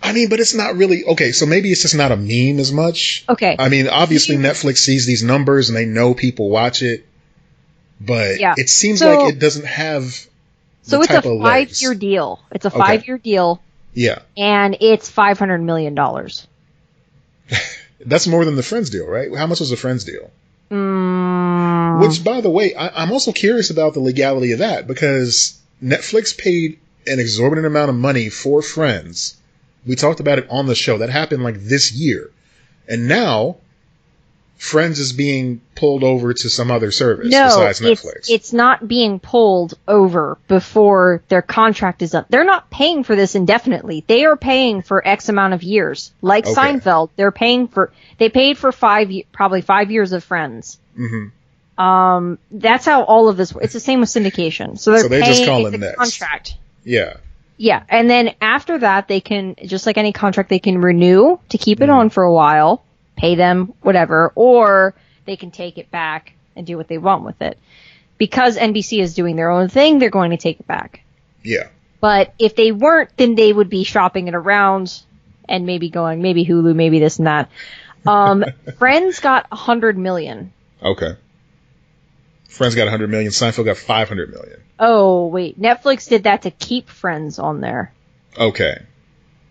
I mean, but it's not really okay. So maybe it's just not a meme as much. Okay. I mean, obviously Netflix sees these numbers and they know people watch it, but it seems like it doesn't have. So it's a 5-year deal. It's a 5-year deal. Yeah. And it's $500 million. That's more than the Friends deal, right? How much was the Friends deal? Which, by the way, I'm also curious about the legality of that, because Netflix paid an exorbitant amount of money for Friends. We talked about it on the show. That happened like this year. And now Friends is being pulled over to some other service besides Netflix. It's not being pulled over before their contract is up. They're not paying for this indefinitely. They are paying for X amount of years. Like Seinfeld, they paid for probably 5 years of Friends. Mm-hmm. That's how all of this works. It's the same with syndication. So they're paying just calling the contract. Yeah. Yeah. And then after that, they can, just like any contract, they can renew to keep it on for a while, pay them whatever, or they can take it back and do what they want with it. Because NBC is doing their own thing, they're going to take it back. Yeah. But if they weren't, then they would be shopping it around and maybe going, maybe Hulu, maybe this and that. Friends got $100 million. Okay. Friends got $100 million. Seinfeld got $500 million. Oh, wait. Netflix did that to keep Friends on there. Okay.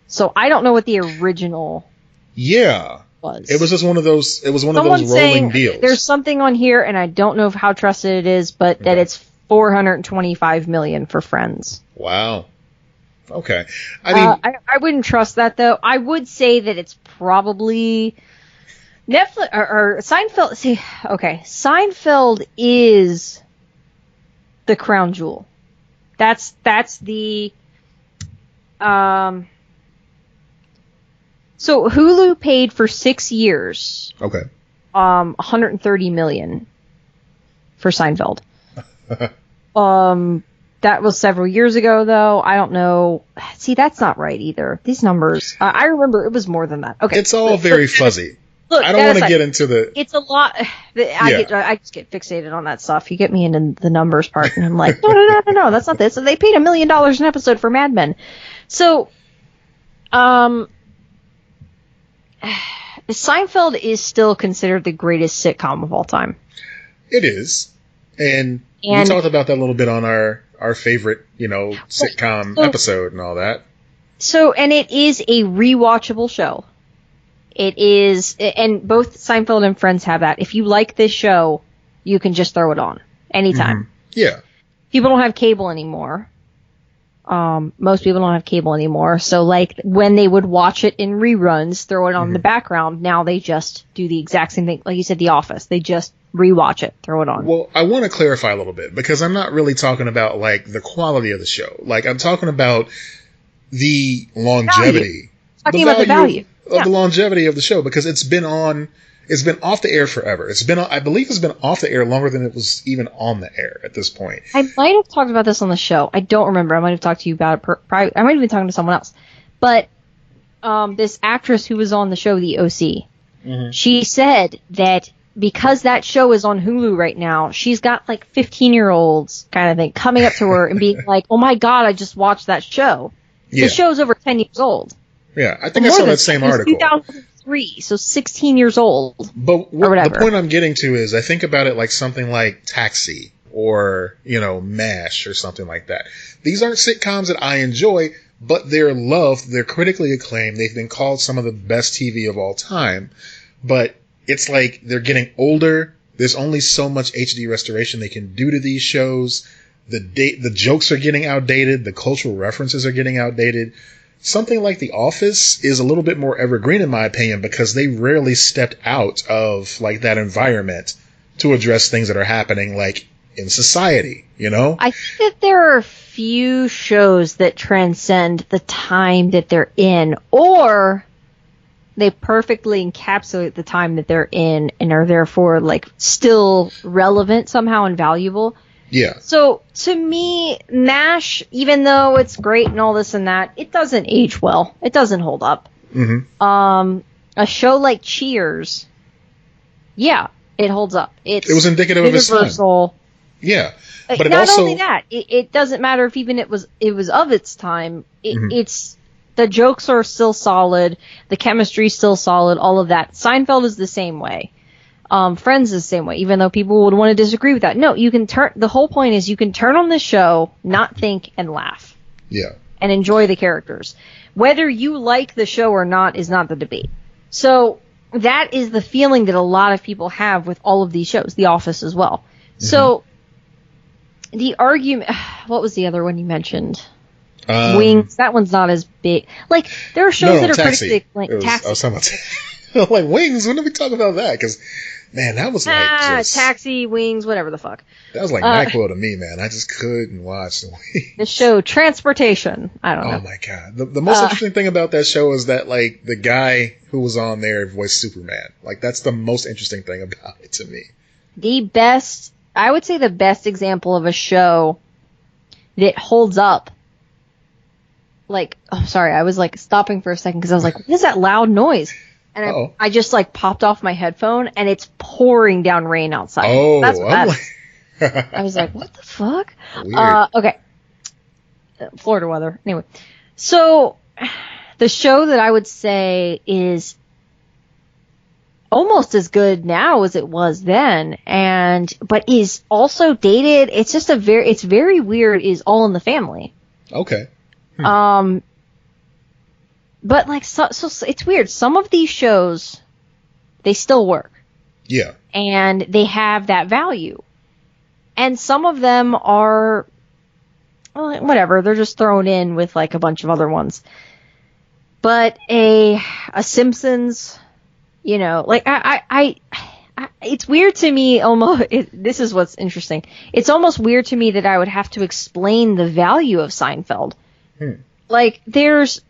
So I don't know what the original was. It was just one of those, rolling deals. There's something on here, and I don't know how trusted it is, but that it's $425 million for Friends. Wow. Okay. I mean, I wouldn't trust that, though. I would say that it's probably Netflix or Seinfeld. See, okay, Seinfeld is the crown jewel. That's the So Hulu paid for 6 years. Okay. $130 million for Seinfeld. That was several years ago, though. I don't know. See, that's not right either. These numbers. I remember it was more than that. Okay. It's all very fuzzy. Look, I don't want to get into the. It's a lot. I just get fixated on that stuff. You get me into the numbers part, and I'm like, no, that's not this. So they paid $1 million an episode for Mad Men. So, Seinfeld is still considered the greatest sitcom of all time. It is, and we talked about that a little bit on our favorite, sitcom episode and all that. So, and it is a rewatchable show. It is, and both Seinfeld and Friends have that. If you like this show, you can just throw it on anytime. Mm-hmm. Yeah. People don't have cable anymore. Most people don't have cable anymore. So, like, when they would watch it in reruns, throw it on the background, now they just do the exact same thing. Like you said, The Office. They just rewatch it, throw it on. Well, I want to clarify a little bit, because I'm not really talking about, like, the quality of the show. Like, I'm talking about the longevity. Talking about the value. Of the longevity of the show, because it's been off the air forever. I believe it's been off the air longer than it was even on the air at this point. I might have talked about this on the show. I don't remember. I might have talked to you about it. I might have been talking to someone else. But this actress who was on the show, The OC, she said that because that show is on Hulu right now, she's got like 15-year-olds kind of thing coming up to her and being like, "Oh my God, I just watched that show." Yeah. The show's over 10 years old. Yeah, I think I saw that same article. 2003, so 16 years old. But the point I'm getting to is, I think about it like something like Taxi or, MASH or something like that. These aren't sitcoms that I enjoy, but they're loved, they're critically acclaimed, they've been called some of the best TV of all time. But it's like they're getting older, there's only so much HD restoration they can do to these shows, the jokes are getting outdated, the cultural references are getting outdated. Something like The Office is a little bit more evergreen, in my opinion, because they rarely stepped out of like that environment to address things that are happening like in society, I think that there are few shows that transcend the time that they're in, or they perfectly encapsulate the time that they're in and are therefore like still relevant somehow and valuable. Yeah. So, to me, MASH, even though it's great and all this and that, it doesn't age well. It doesn't hold up. Mm-hmm. A show like Cheers, yeah, It holds up. It was indicative of its time. Universal. Yeah. But not only that, it doesn't matter if even it was of its time. It's the jokes are still solid, the chemistry's still solid, all of that. Seinfeld is the same way. Friends is the same way, even though people would want to disagree with that. No, you can turn. The whole point is you can turn on this show, not think, and laugh. Yeah. And enjoy the characters. Whether you like the show or not is not the debate. So that is the feeling that a lot of people have with all of these shows, The Office as well. So the argument, what was the other one you mentioned? Wings. That one's not as big. Like, there are shows that are Taxi. critically acclaimed. Taxi. I was talking about like Wings. When did we talk about that? Because, man, that was like just... Taxi, Wings, whatever the fuck. That was like NyQuil to me, man. I just couldn't watch the Wings. The show Transportation. I don't know. Oh, my God. The most interesting thing about that show is that, like, the guy who was on there voiced Superman. Like, that's the most interesting thing about it to me. I would say the best example of a show that holds up. Like, oh, sorry, I was like stopping for a second because I was like, what is that loud noise? And I just like popped off my headphone and it's pouring down rain outside. Oh, that's what that is. I was like, what the fuck? Weird. Okay. Florida weather. Anyway. So, the show that I would say is almost as good now as it was then, but is also dated. It's just it's very weird, is All in the Family. Okay. But like, so it's weird. Some of these shows, they still work. Yeah. And they have that value. And some of them are, well, whatever, they're just thrown in with like a bunch of other ones. But a Simpsons, you know, like I it's weird to me almost, this is what's interesting. It's almost weird to me that I would have to explain the value of Seinfeld. Like, there's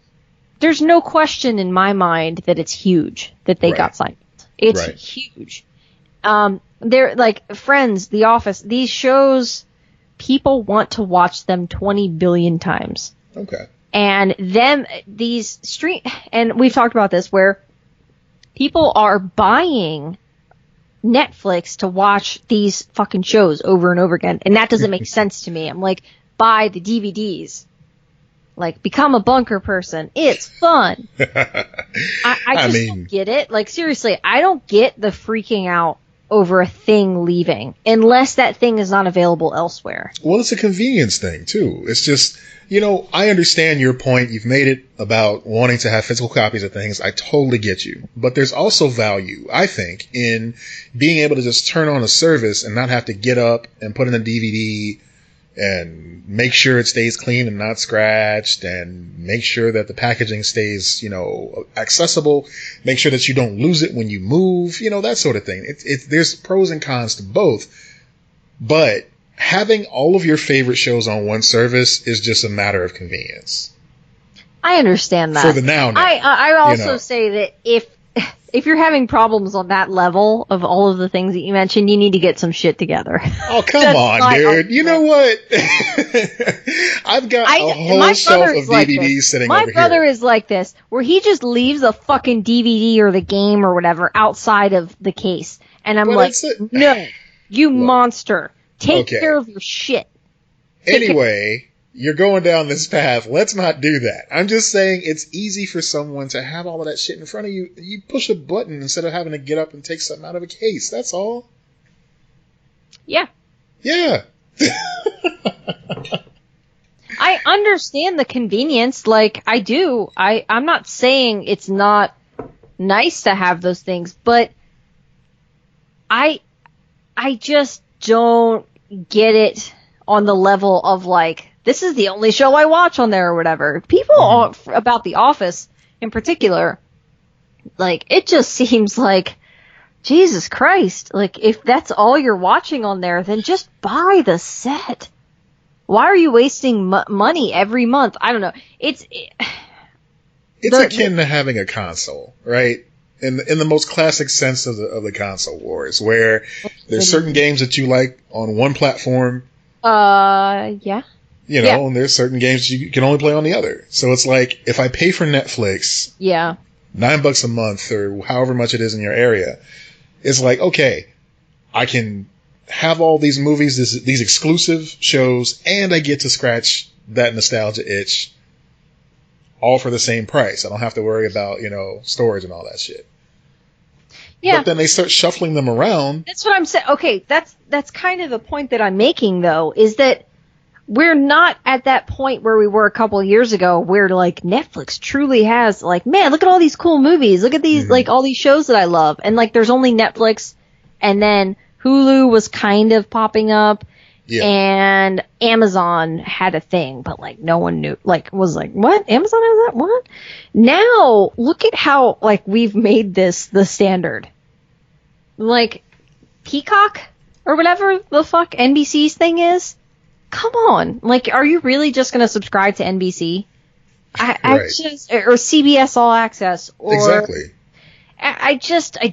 no question in my mind that it's huge that they got Seinfeld. It's huge. They're like Friends, The Office, these shows, people want to watch them 20 billion times. Okay. And and we've talked about this, where people are buying Netflix to watch these fucking shows over and over again. And that doesn't make sense to me. I'm like, buy the DVDs. Like, become a bunker person. It's fun. I just don't get it. Like, seriously, I don't get the freaking out over a thing leaving unless that thing is not available elsewhere. Well, it's a convenience thing, too. It's just, you know, I understand your point. You've made it about wanting to have physical copies of things. I totally get you. But there's also value, I think, in being able to just turn on a service and not have to get up and put in a DVD and make sure it stays clean and not scratched, and make sure that the packaging stays, you know, accessible, make sure that you don't lose it when you move, you know, that sort of thing. There's pros and cons to both, but having all of your favorite shows on one service is just a matter of convenience. I understand that. For the now. I also say that if you're having problems on that level of all of the things that you mentioned, you need to get some shit together. Oh, come on, dude. You know what? I've got a whole shelf of DVDs sitting over here. My brother is like this, where he just leaves a fucking DVD or the game or whatever outside of the case. And I'm like, no, you monster. Take care of your shit. Anyway, you're going down this path. Let's not do that. I'm just saying it's easy for someone to have all of that shit in front of you. You push a button instead of having to get up and take something out of a case. That's all. Yeah. Yeah. I understand the convenience. Like, I do. I'm not saying it's not nice to have those things, but I just don't get it on the level of, like, this is the only show I watch on there or whatever. People about The Office in particular, like, it just seems like, Jesus Christ, like, if that's all you're watching on there, then just buy the set. Why are you wasting money every month? I don't know. It's akin to having a console, right? In the most classic sense of the console wars, where there's certain games that you like on one platform. Yeah. You know, and there's certain games you can only play on the other. So it's like, if I pay for Netflix, $9 a month or however much it is in your area, it's like, okay, I can have all these movies, these exclusive shows, and I get to scratch that nostalgia itch all for the same price. I don't have to worry about, storage and all that shit. Yeah. But then they start shuffling them around. That's what I'm saying. Okay, that's kind of the point that I'm making, though, is that we're not at that point where we were a couple of years ago where, like, Netflix truly has, like, man, look at all these cool movies. Look at these, like, all these shows that I love. And, like, there's only Netflix, and then Hulu was kind of popping up, and Amazon had a thing, but, like, no one knew, like, was like, what? Amazon has that? What? Now, look at how, like, we've made this the standard. Like, Peacock, or whatever the fuck NBC's thing is, come on. Like, are you really just going to subscribe to NBC? Right. Or CBS All Access. Or, exactly. I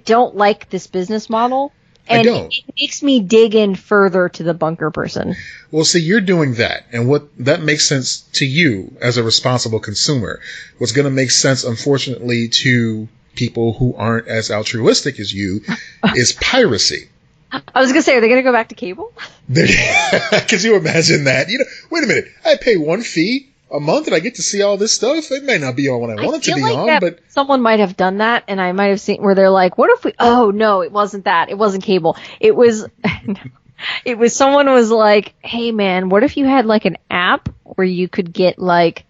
don't like this business model. And it makes me dig in further to the bunker person. Well, see, you're doing that. And that makes sense to you as a responsible consumer. What's going to make sense, unfortunately, to people who aren't as altruistic as you is piracy. I was going to say, are they going to go back to cable? Could you imagine that? Wait a minute. I pay one fee a month and I get to see all this stuff. It may not be on when I want it to be on, but someone might have done that, and I might have seen where they're like, what if we, oh no, it wasn't that. It wasn't cable. It was someone was like, hey man, what if you had like an app where you could get like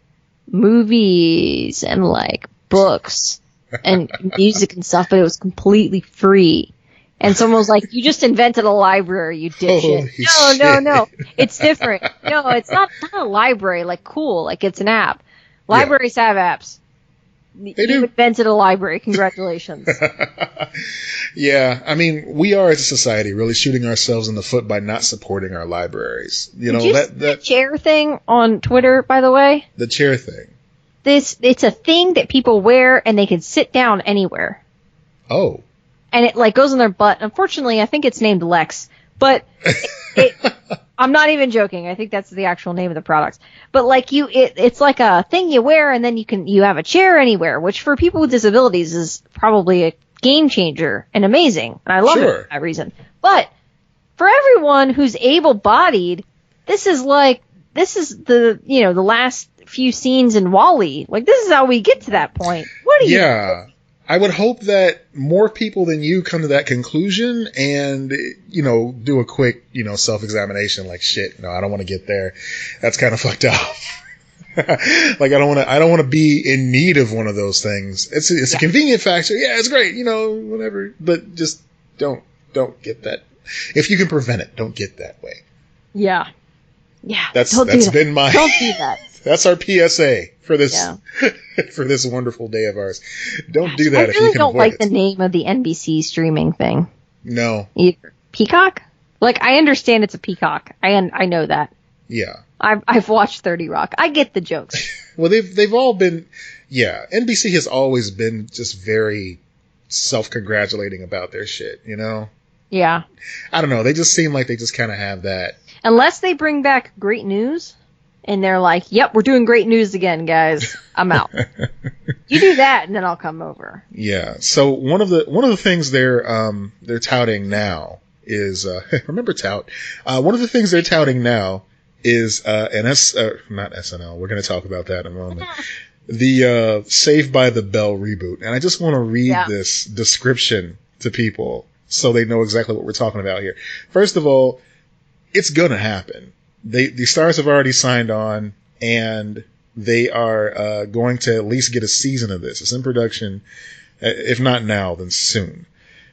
movies and like books and music and stuff, but it was completely free. And someone was like, you just invented a library, you dipshit. No. It's different. No, it's not a library, like cool, like it's an app. Libraries have apps. You invented a library. Congratulations. Yeah, I mean, we are as a society really shooting ourselves in the foot by not supporting our libraries. Did you see that chair thing on Twitter, by the way? The chair thing. It's a thing that people wear and they can sit down anywhere. Oh. And it like goes in their butt. Unfortunately, I think it's named Lex, but I'm not even joking. I think that's the actual name of the product. But like it's like a thing you wear, and then you have a chair anywhere, which for people with disabilities is probably a game changer and amazing. And I love it for that reason. But for everyone who's able-bodied, this is the the last few scenes in WALL-E. Like this is how we get to that point. What do you? Yeah. I would hope that more people than you come to that conclusion and, do a quick, self-examination like, shit, no, I don't want to get there. That's kind of fucked up. Like, I don't want to be in need of one of those things. It's a convenient factor. Yeah, it's great, whatever. But just don't get that. If you can prevent it, don't get that way. Yeah. Yeah. That's been my. Don't do that. That's our PSA for this for this wonderful day of ours. Don't do that if you can avoid it. I really don't like the name of the NBC streaming thing. No. Either. Peacock? Like, I understand it's a Peacock. I know that. Yeah. I've watched 30 Rock. I get the jokes. Well, they've all been. Yeah. NBC has always been just very self-congratulating about their shit. Yeah. I don't know. They just seem like they just kind of have that. Unless they bring back great news. And they're like, yep, we're doing great news again, guys. I'm out. You do that, and then I'll come over. Yeah. So one of the things they're touting now is remember tout. One of the things they're touting now is not SNL. We're going to talk about that in a moment. The Saved by the Bell reboot, and I just want to read this description to people so they know exactly what we're talking about here. First of all, it's going to happen. The stars have already signed on, and they are going to at least get a season of this. It's in production. If not now, then soon.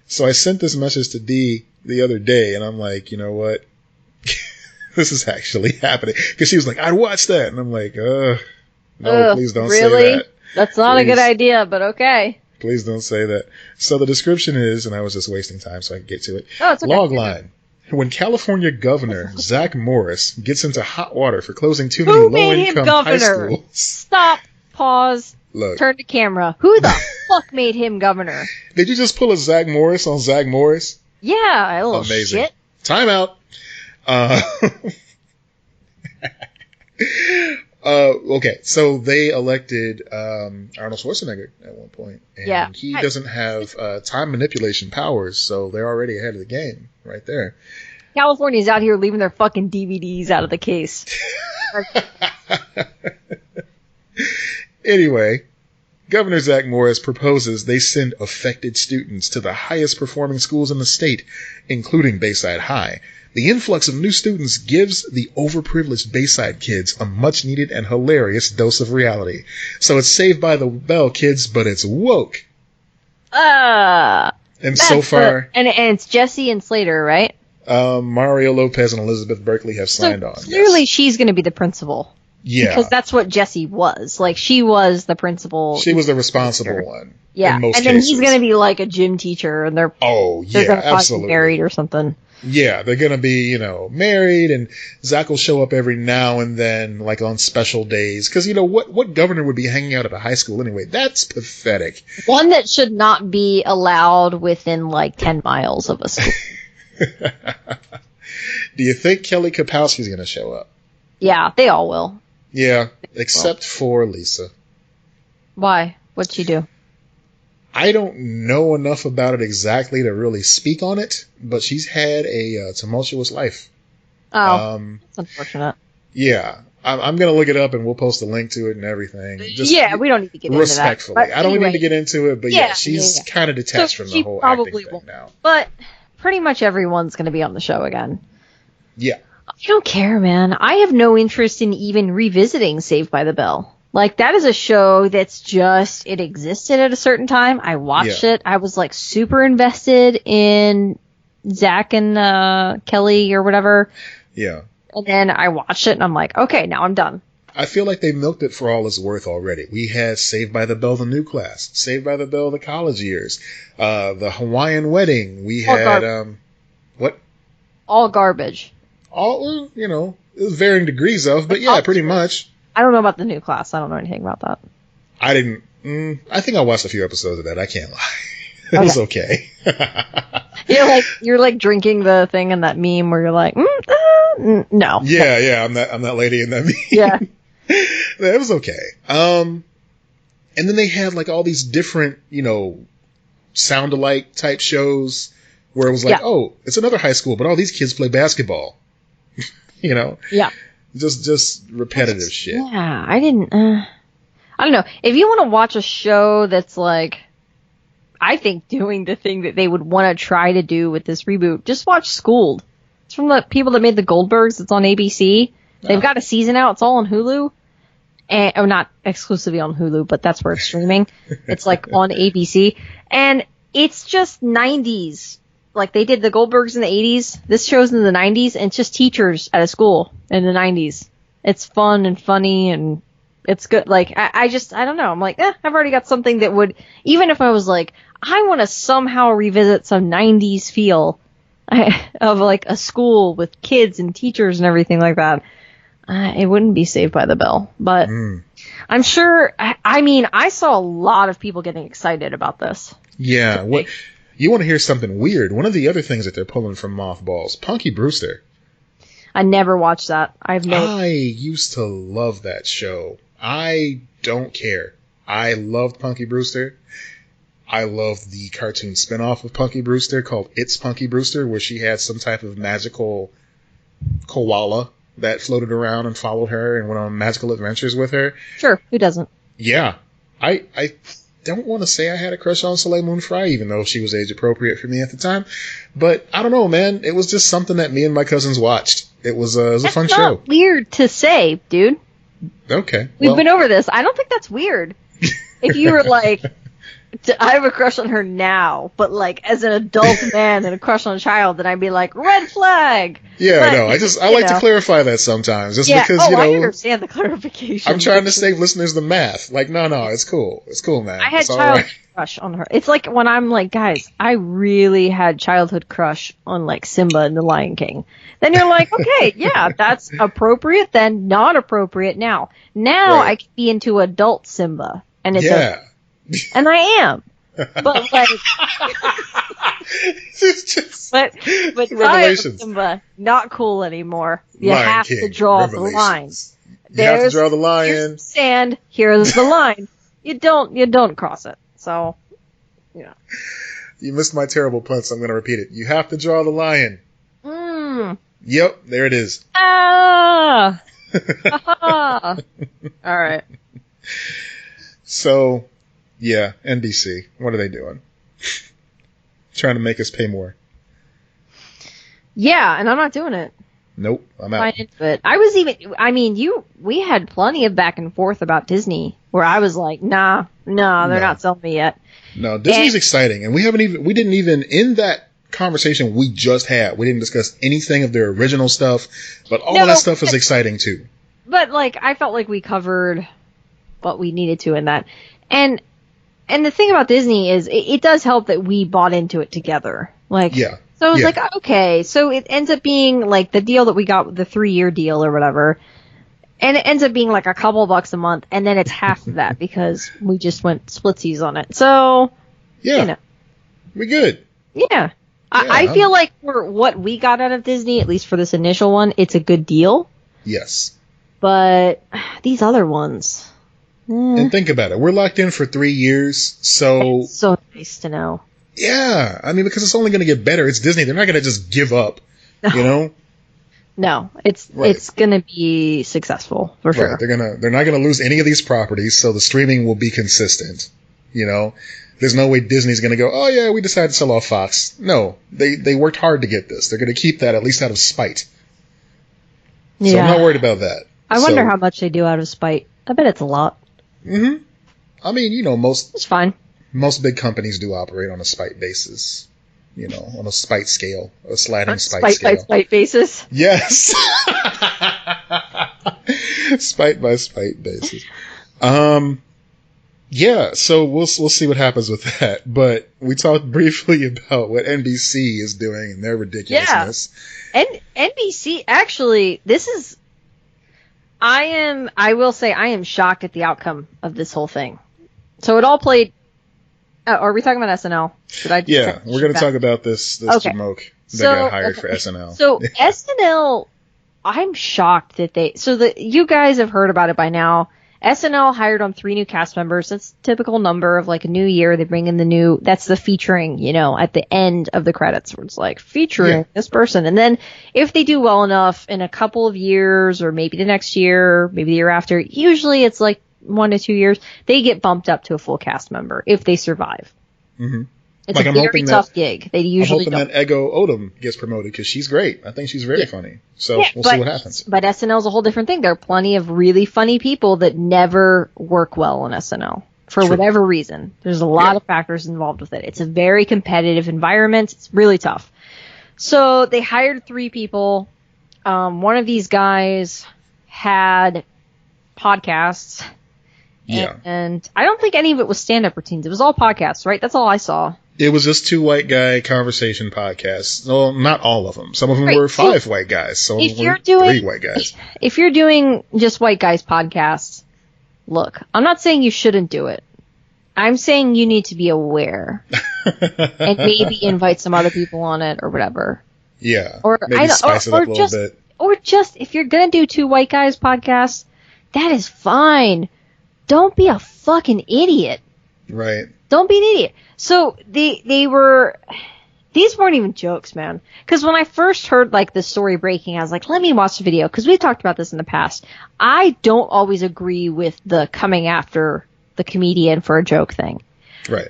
So I sent this message to Dee the other day, and I'm like, you know what? This is actually happening. Because she was like, I'd watch that. And I'm like, no, please don't say that. That's not a good idea, but okay. Please don't say that. So the description is, and I was just wasting time so I can get to it. Oh, it's okay. Logline. When California Governor Zach Morris gets into hot water for closing too many low-income high schools. Stop. Pause. Look. Turn to camera. Who the fuck made him governor? Did you just pull a Zach Morris on Zach Morris? Yeah, a little amazing. Shit. Time out. Okay, so they elected Arnold Schwarzenegger at one point, and he doesn't have time manipulation powers, so they're already ahead of the game right there. California's out here leaving their fucking DVDs out of the case. Anyway, Governor Zach Morris proposes they send affected students to the highest performing schools in the state, including Bayside High. The influx of new students gives the overprivileged Bayside kids a much-needed and hilarious dose of reality. So it's Saved by the Bell, kids, but it's woke. And so far... And it's Jesse and Slater, right? Mario Lopez and Elizabeth Berkley have signed on. Clearly she's going to be the principal. Yeah. Because that's what Jesse was. Like, she was the principal. She was the responsible one. Yeah. And then he's going to be like a gym teacher, and they're going to be married or something. Yeah, they're going to be, married, and Zach will show up every now and then, like on special days. Because, what governor would be hanging out at a high school anyway? That's pathetic. One that should not be allowed within, 10 miles of a school. Do you think Kelly Kapowski's going to show up? Yeah, they all will. Yeah, except for Lisa. Why? What'd she do? I don't know enough about it exactly to really speak on it, but she's had a tumultuous life. Oh, that's unfortunate. Yeah, I'm going to look it up and we'll post a link to it and everything. Just we don't need to get into that. Respectfully. I don't need to get into it, but she's kind of detached from the whole acting thing now. But pretty much everyone's going to be on the show again. Yeah. I don't care, man. I have no interest in even revisiting Saved by the Bell. That is a show that's it existed at a certain time. I watched it. I was, super invested in Zach and Kelly or whatever. Yeah. And then I watched it, and I'm like, okay, now I'm done. I feel like they milked it for all it's worth already. We had Saved by the Bell, the new class. Saved by the Bell, the college years. The Hawaiian wedding. We had, what? All garbage. All, varying degrees of, but yeah, pretty much. I don't know about the new class. I don't know anything about that. I didn't. I think I watched a few episodes of that. I can't lie. It was okay. You're drinking the thing in that meme where you're like, no. Yeah. I'm that lady in that meme. Yeah. It was okay. And then they had all these different, sound-alike type shows where it was oh, it's another high school, but all these kids play basketball. Yeah. Just repetitive shit. Yeah, I didn't. I don't know. If you want to watch a show that's I think doing the thing that they would want to try to do with this reboot, just watch Schooled. It's from the people that made the Goldbergs. It's on ABC. They've got a season out. It's all on Hulu. And not exclusively on Hulu, but that's where it's streaming. It's on ABC. And it's just 90s. They did the Goldbergs in the 80s. This show's in the 90s, and it's just teachers at a school in the 90s. It's fun and funny, and it's good. I don't know. I'm I've already got something that would, even if I was I want to somehow revisit some 90s feel of a school with kids and teachers and everything like that. It wouldn't be Saved by the Bell, but I'm sure, I saw a lot of people getting excited about this. Yeah. What? You want to hear something weird? One of the other things that they're pulling from mothballs, Punky Brewster. I never watched that. I used to love that show. I don't care. I loved Punky Brewster. I loved the cartoon spinoff of Punky Brewster called It's Punky Brewster, where she had some type of magical koala that floated around and followed her and went on magical adventures with her. Sure, who doesn't? Yeah. I don't want to say I had a crush on Soleil Moon Frye, even though she was age appropriate for me at the time. But I don't know, man. It was just something that me and my cousins watched. It was a fun show. That's not weird to say, dude. Okay. We've been over this. I don't think that's weird. If you were I have a crush on her now, but as an adult man and a crush on a child, then I'd be red flag. Yeah, but, no, I like to clarify that sometimes, just because I understand the clarification. I'm trying to save listeners the math. No, it's cool, man. I had childhood crush on her. It's when I'm guys, I really had childhood crush on Simba and the Lion King. Then you're okay, yeah, that's appropriate. Then not appropriate now. Now right. I can be into adult Simba, and it's and I am. But but Simba, not cool anymore. You Lion have King, to draw the line. You have to draw the line. Here's sand. Here's the line. You don't cross it. So, yeah. You missed my terrible pun, so I'm going to repeat it. You have to draw the line. Yep, there it is. Ah! All right. So, yeah, NBC. What are they doing? Trying to make us pay more. Yeah, and I'm not doing it. Nope, I'm out. We had plenty of back and forth about Disney where I was like, nah, they're not selling me yet. No, Disney's exciting, and we didn't even, in that conversation we just had, we didn't discuss anything of their original stuff, but all of that stuff is exciting too. But, like, I felt like we covered what we needed to in that. And the thing about Disney is it does help that we bought into it together. Like, yeah. So I was like, okay, so it ends up being like the deal that we got, the 3-year deal or whatever, and it ends up being like a couple bucks a month, and then it's half of that because we just went splitsies on it. So, we good. Yeah. I feel like for what we got out of Disney, at least for this initial one, it's a good deal. Yes. But these other ones. And think about it. We're locked in for 3 years, so... It's so nice to know. Yeah, I mean, because it's only going to get better. It's Disney. They're not going to just give up, you know? No, it's going to be successful, for sure. Right. They're not going to lose any of these properties, so the streaming will be consistent, you know? There's no way Disney's going to go, oh, yeah, we decided to sell off Fox. No, they worked hard to get this. They're going to keep that at least out of spite. So I'm not worried about that. I wonder how much they do out of spite. I bet it's a lot. Mm-hmm. I mean, it's fine. Most big companies do operate on a spite basis, on a spite scale, a sliding spite scale. Spite by spite basis? Yes. Spite by spite basis. Yeah, so we'll see what happens with that. But we talked briefly about what NBC is doing and their ridiculousness. Yeah. And NBC, actually, I will say I am shocked at the outcome of this whole thing. So it all played... are we talking about SNL? We're going to talk about this Jamoke that got hired for SNL. So SNL, I'm shocked that you guys have heard about it by now. SNL hired on 3 new cast members. That's typical number of like a new year. They bring in that's the featuring, at the end of the credits where it's like featuring this person. And then if they do well enough in a couple of years or maybe the next year, maybe the year after, usually it's like 1 to 2 years, they get bumped up to a full cast member if they survive. Mm-hmm. It's a very tough gig. They usually I'm hoping that Ego Odom gets promoted because she's great. I think she's very funny. So we'll see what happens. But SNL's a whole different thing. There are plenty of really funny people that never work well on SNL for whatever reason. There's a lot of factors involved with it. It's a very competitive environment. It's really tough. So they hired 3 people. One of these guys had podcasts. Yeah. And I don't think any of it was stand-up routines. It was all podcasts, right? That's all I saw. It was just 2 white guy conversation podcasts. Well, not all of them. Some of them were 5 white guys. Some of them were 3 white guys. If you're doing just white guys podcasts, look, I'm not saying you shouldn't do it. I'm saying you need to be aware and maybe invite some other people on it or whatever. Yeah. Or maybe spice it up a little bit. Or just, if you're going to do 2 white guys podcasts, that is fine. Don't be a fucking idiot. Right. Don't be an idiot. So these weren't even jokes, man. Because when I first heard like the story breaking, I was like, let me watch the video. Because we've talked about this in the past. I don't always agree with the coming after the comedian for a joke thing. Right.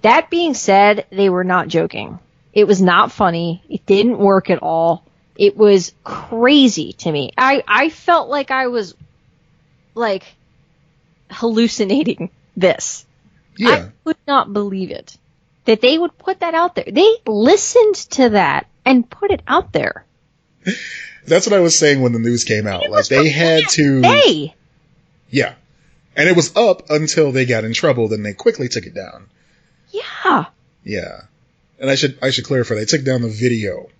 That being said, they were not joking. It was not funny. It didn't work at all. It was crazy to me. I felt like I was like hallucinating this. Yeah. I could not believe it. That they would put that out there. They listened to that and put it out there. That's what I was saying when the news came out. Like they had to. Yeah. And it was up until they got in trouble, then they quickly took it down. Yeah. Yeah. And I should clarify, they took down the video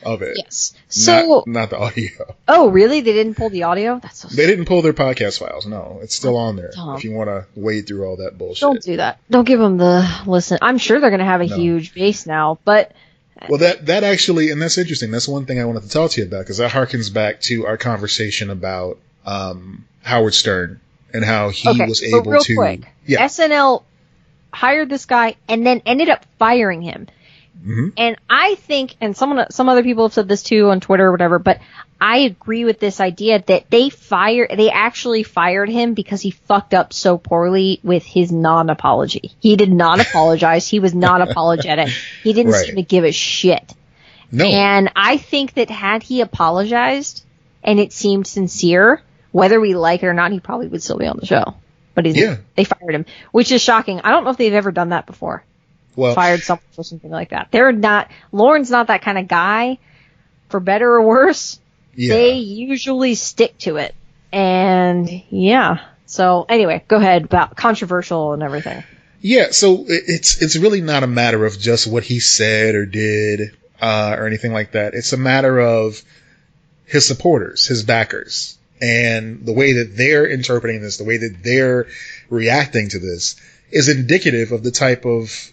of it. Yes. So not the audio. Oh, really? They didn't pull the audio? That's so They didn't pull their podcast files. No, it's still on there. If you want to wade through all that bullshit. Don't do that. Don't give them the listen. I'm sure they're going to have a huge base now, but well, that actually, and that's interesting. That's one thing I wanted to talk to you about because that harkens back to our conversation about Howard Stern and how he was so able real to. Quick, Yeah. SNL hired this guy and then ended up firing him. Mm-hmm. And I think, and some other people have said this too on Twitter or whatever, but I agree with this idea that they actually fired him because he fucked up so poorly with his non-apology. He did not apologize. He was not apologetic. He didn't seem to give a shit. No. And I think that had he apologized and it seemed sincere, whether we like it or not, he probably would still be on the show. But they fired him, which is shocking. I don't know if they've ever done that before. Well, fired someone for something like that. Lauren's not that kind of guy, for better or worse. Yeah. They usually stick to it. And yeah. So anyway, go ahead about controversial and everything. Yeah. So it's really not a matter of just what he said or did, or anything like that. It's a matter of his supporters, his backers, and the way that they're interpreting this, the way that they're reacting to this is indicative of the type of,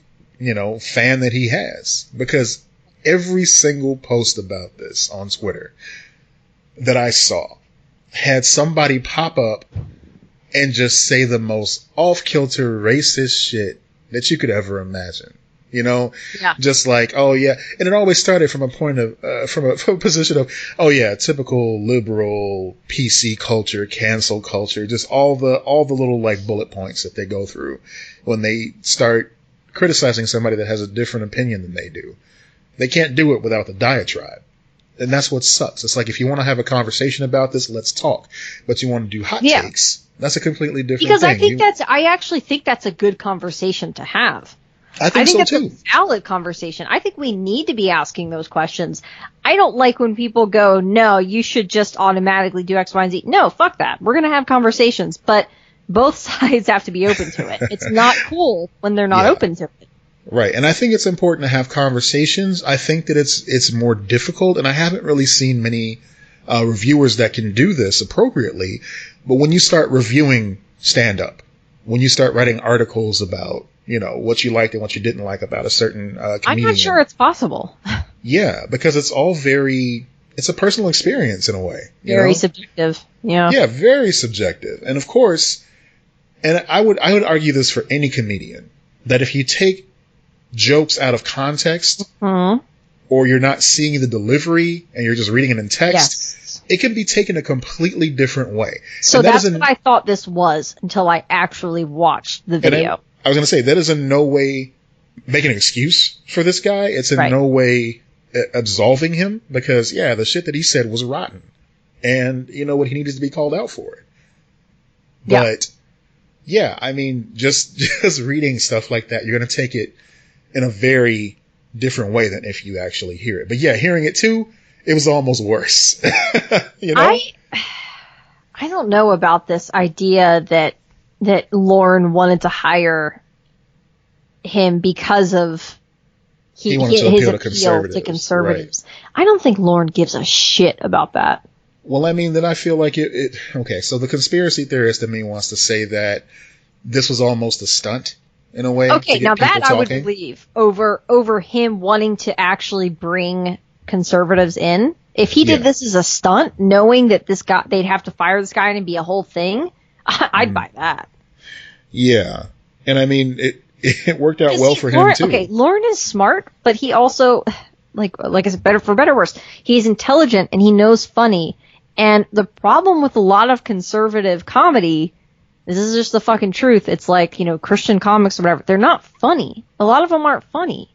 fan that he has. Because every single post about this on Twitter that I saw had somebody pop up and just say the most off-kilter racist shit that you could ever imagine. Just like, oh yeah. And it always started from a point of, from a position of, oh yeah, typical liberal PC culture, cancel culture, just all the little like bullet points that they go through when they start criticizing somebody that has a different opinion than they do. They can't do it without the diatribe. And that's what sucks. It's like, if you want to have a conversation about this, let's talk. But you want to do hot takes, that's a completely different thing. Because I actually think that's a good conversation to have. I think so that's too. A valid conversation. I think we need to be asking those questions. I don't like when people go, no, you should just automatically do X, Y, and Z. No, fuck that. We're going to have conversations, but both sides have to be open to it. It's not cool when they're not open to it. Right. And I think it's important to have conversations. I think that it's more difficult, and I haven't really seen many reviewers that can do this appropriately. But when you start reviewing stand-up, when you start writing articles about, what you liked and what you didn't like about a certain comedian. I'm not sure it's possible. Yeah, because it's all it's a personal experience in a way. Very subjective. Yeah. Yeah, very subjective. And of course, and I would argue this for any comedian, that if you take jokes out of context, or you're not seeing the delivery and you're just reading it in text, it can be taken a completely different way. So that's what I thought this was until I actually watched the video. I was going to say, that is in no way making an excuse for this guy. It's in no way absolving him, because, the shit that he said was rotten. And you know what? He needed to be called out for it. But, I mean, just reading stuff like that, you're going to take it in a very different way than if you actually hear it. But hearing it too, it was almost worse. I don't know about this idea that Lorne wanted to hire him because of he wanted to his appeal to conservatives. Right. I don't think Lorne gives a shit about that. Well, I mean, then I feel like okay, so the conspiracy theorist in me wants to say that this was almost a stunt in a way. Okay, now that I would believe over him wanting to actually bring conservatives in. If he did this as a stunt, knowing that they'd have to fire this guy and it'd be a whole thing, I'd buy that. Yeah. And I mean, it worked out well for him too. Okay, Lorne is smart, but he also, like I said, better or worse, he's intelligent and he knows funny. And the problem with a lot of conservative comedy, this is just the fucking truth. It's like, Christian comics or whatever. They're not funny. A lot of them aren't funny.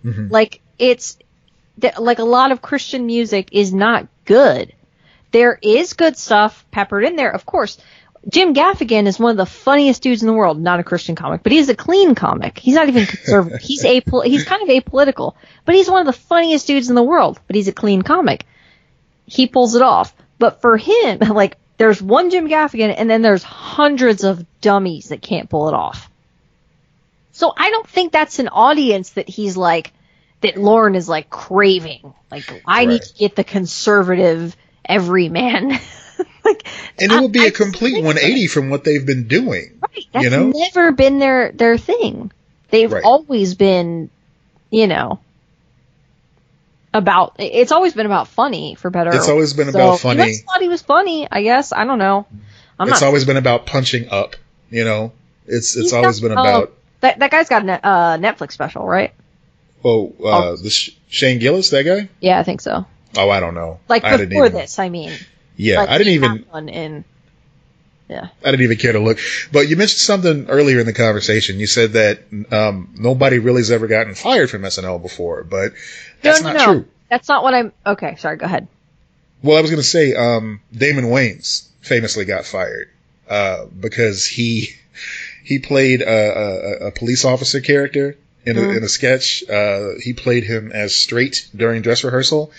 Mm-hmm. Like a lot of Christian music is not good. There is good stuff peppered in there, of course. Jim Gaffigan is one of the funniest dudes in the world. Not a Christian comic, but he's a clean comic. He's not even conservative. He's kind of apolitical, but he's one of the funniest dudes in the world. But he's a clean comic. He pulls it off. But for him, like, there's one Jim Gaffigan, and then there's hundreds of dummies that can't pull it off. So I don't think that's an audience that he's like, that Lorne is like craving. Like, I need to get the conservative everyman. And it would be a complete 180 from what they've been doing. Right. That's never been their thing. They've always been, it's always been about funny, for better. It's always been about funny. You must thought he was funny, I guess. I don't know. It's always been about punching up, you know? It's always been about... That guy's got a Netflix special, right? Shane Gillis, that guy? Yeah, I think so. Oh, I don't know. Like, before this, I mean. Yeah, like, I didn't even... Yeah. I didn't even care to look. But you mentioned something earlier in the conversation. You said that nobody really has ever gotten fired from SNL before, but that's not true. That's not what I'm... Okay, sorry, go ahead. Well, I was going to say Damon Wayans famously got fired because he played a police officer character in a sketch. He played him as straight during dress rehearsal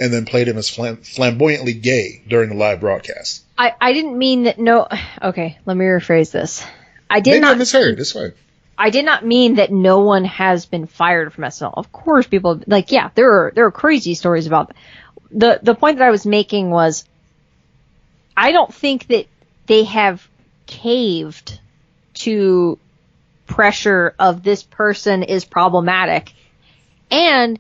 and then played him as flamboyantly gay during the live broadcast. I didn't mean that. No. Okay, let me rephrase this. Maybe I misheard. It's fine. I did not mean that no one has been fired from SNL. Of course, people there are crazy stories about the point that I was making was I don't think that they have caved to pressure of this person is problematic. And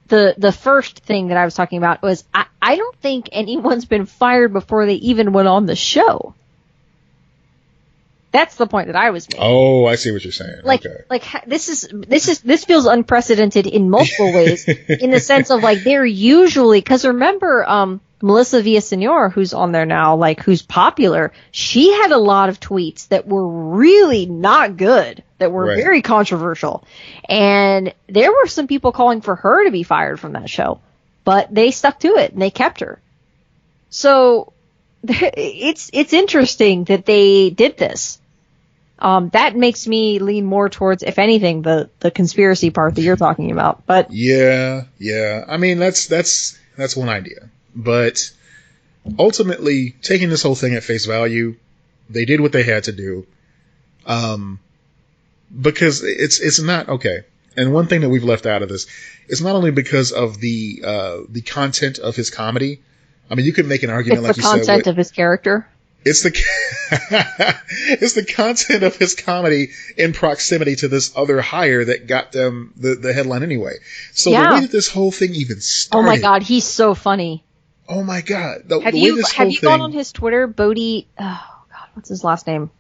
the first thing that I was talking about was I don't think anyone's been fired before they even went on the show. That's the point that I was making. Oh, I see what you're saying. This feels unprecedented in multiple ways, in the sense of like they're usually, because remember Melissa Villaseñor, who's on there now, like who's popular, she had a lot of tweets that were really not good, that were very controversial, and there were some people calling for her to be fired from that show, but they stuck to it and they kept her. So it's interesting that they did this. That makes me lean more towards, if anything, the conspiracy part that you're talking about. But yeah. I mean, that's one idea. But ultimately, taking this whole thing at face value, they did what they had to do. Because it's not okay. And one thing that we've left out of this is not only because of the content of his comedy. I mean, you could make an argument like you said. It's the content of his character. It's the content of his comedy in proximity to this other hire that got them the headline anyway. So the way that this whole thing even started. Oh my God, he's so funny. Oh my God. Have you gone on his Twitter, Bodie? Oh God, what's his last name?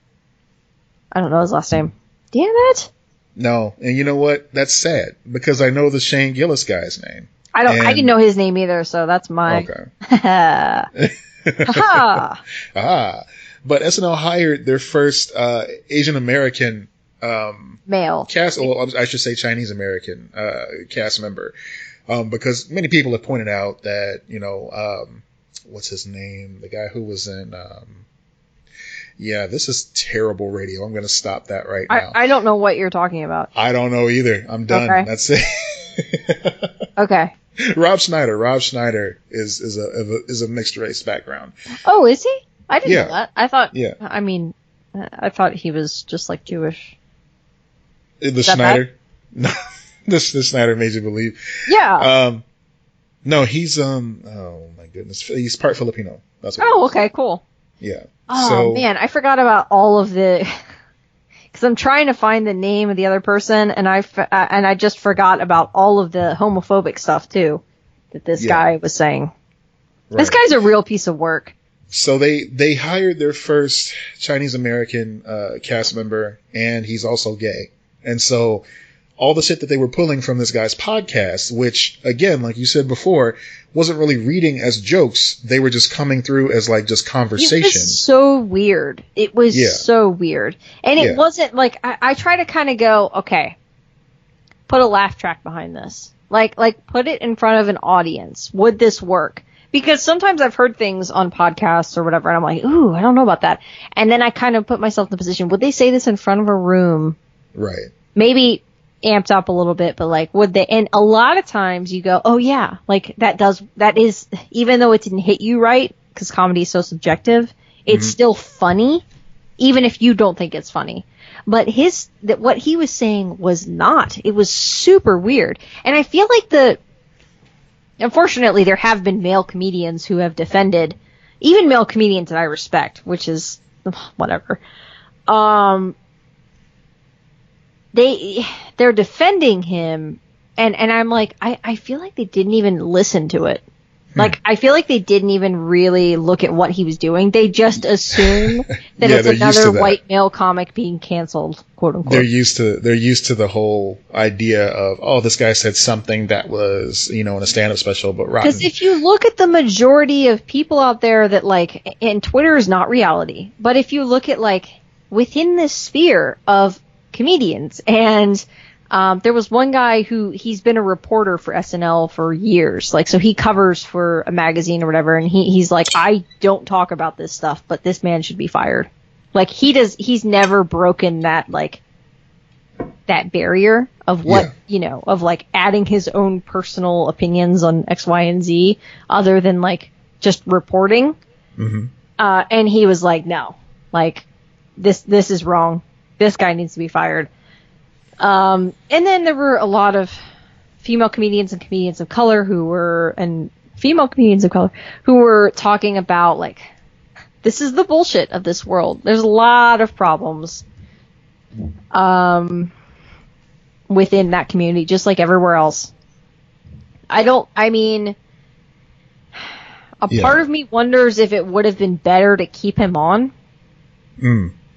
I don't know his last name. Damn it. No, and you know what? That's sad because I know the Shane Gillis guy's name. I didn't know his name either, so that's my. Okay. But SNL hired their first Asian American male cast, or I should say Chinese American cast member, because many people have pointed out that what's his name, the guy who was in this is terrible radio. I'm going to stop that right now. I don't know what you're talking about. I don't know either. I'm done. Okay. That's it. Okay. Rob Schneider is a mixed race background. Oh, is he? I didn't know that. I thought. Yeah. I mean, I thought he was just like Jewish. The Schneider. No, the Schneider made you believe. Yeah. No, he's oh my goodness, he's part Filipino. That's what. Okay, cool. Yeah. Oh man, I forgot about all of the. Because I'm trying to find the name of the other person, and I just forgot about all of the homophobic stuff too that this guy was saying. Right. This guy's a real piece of work. So they hired their first Chinese American cast member, and he's also gay. And so all the shit that they were pulling from this guy's podcast, which again, like you said before, wasn't really reading as jokes. They were just coming through as like just conversation. It was so weird. It was so weird. And it wasn't like, I try to kind of go, okay, put a laugh track behind this. Like put it in front of an audience. Would this work? Because sometimes I've heard things on podcasts or whatever, and I'm like, ooh, I don't know about that. And then I kind of put myself in the position, would they say this in front of a room? Right. Maybe amped up a little bit, but like, would they? And a lot of times you go, oh yeah, like that is, even though it didn't hit you right, because comedy is so subjective, it's still funny, even if you don't think it's funny. But what he was saying was not. It was super weird. And I feel like unfortunately, there have been male comedians who have defended, even male comedians that I respect, which is whatever. They're defending him And I'm like, I feel like they didn't even listen to it. Like, I feel like they didn't even really look at what he was doing. They just assume that it's another white male comic being canceled, quote unquote. They're used to the whole idea of, oh, this guy said something that was, in a stand-up special, but rotten. Because if you look at the majority of people out there that, like, and Twitter is not reality, but if you look at, like, within this sphere of comedians, and there was one guy he's been a reporter for SNL for years, like, so he covers for a magazine or whatever, and he's like, I don't talk about this stuff, but this man should be fired. Like, he's never broken that, like, that barrier of what, of, like, adding his own personal opinions on X, Y, and Z, other than, like, just reporting. Mm-hmm. And he was like, no, like, this is wrong. This guy needs to be fired. And then there were a lot of female comedians and comedians of color female comedians of color who were talking about, like, this is the bullshit of this world. There's a lot of problems, within that community, just like everywhere else. Part of me wonders if it would have been better to keep him on.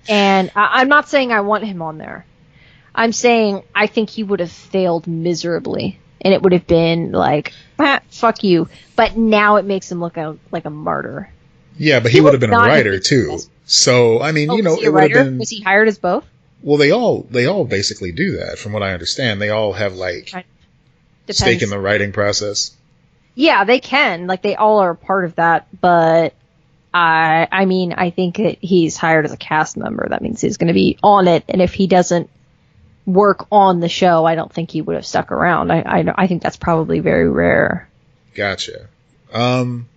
And I'm not saying I want him on there. I'm saying I think he would have failed miserably, and it would have been like, fuck you. But now it makes him look like a martyr. Yeah, but he would have been a writer too. So I mean, it would have been. Was he hired as both? Well, they all basically do that, from what I understand. They all have, like, stake in the writing process. Yeah, they can. Like, they all are part of that, but I think that he's hired as a cast member. That means he's going to be on it, and if he doesn't work on the show, I don't think he would have stuck around. I think that's probably very rare. Gotcha. And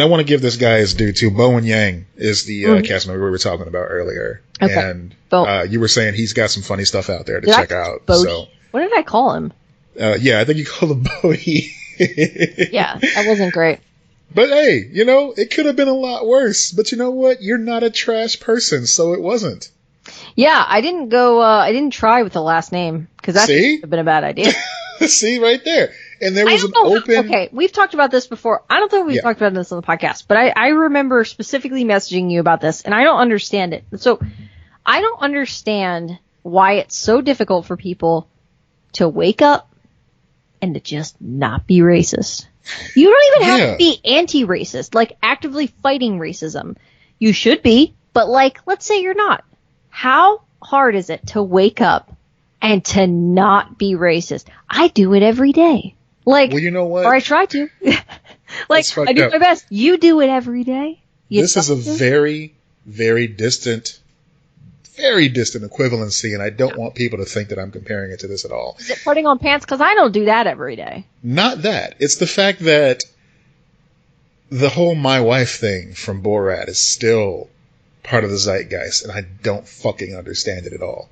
I want to give this guy his due too. Bowen Yang is the cast member we were talking about earlier. Okay. And you were saying he's got some funny stuff out there to check out. So what did I call him? Yeah, I think you called him Bodie. Yeah, that wasn't great. But hey, it could have been a lot worse. But you know what? You're not a trash person, so it wasn't. Yeah, I didn't try with the last name, because that would have been a bad idea. See, right there. And there was an open... Okay, we've talked about this before. I don't think we've talked about this on the podcast, but I remember specifically messaging you about this, and I don't understand it. So, I don't understand why it's so difficult for people to wake up and to just not be racist. You don't even have to be anti-racist, like actively fighting racism. You should be, but, like, let's say you're not. How hard is it to wake up and to not be racist? I do it every day. Like, well, you know what? Or I try to. Like, I do my best. You do it every day. This is a very, very distant equivalency, and I don't want people to think that I'm comparing it to this at all. Is it putting on pants? Because I don't do that every day. Not that. It's the fact that the whole my wife thing from Borat is still part of the zeitgeist, and I don't fucking understand it at all.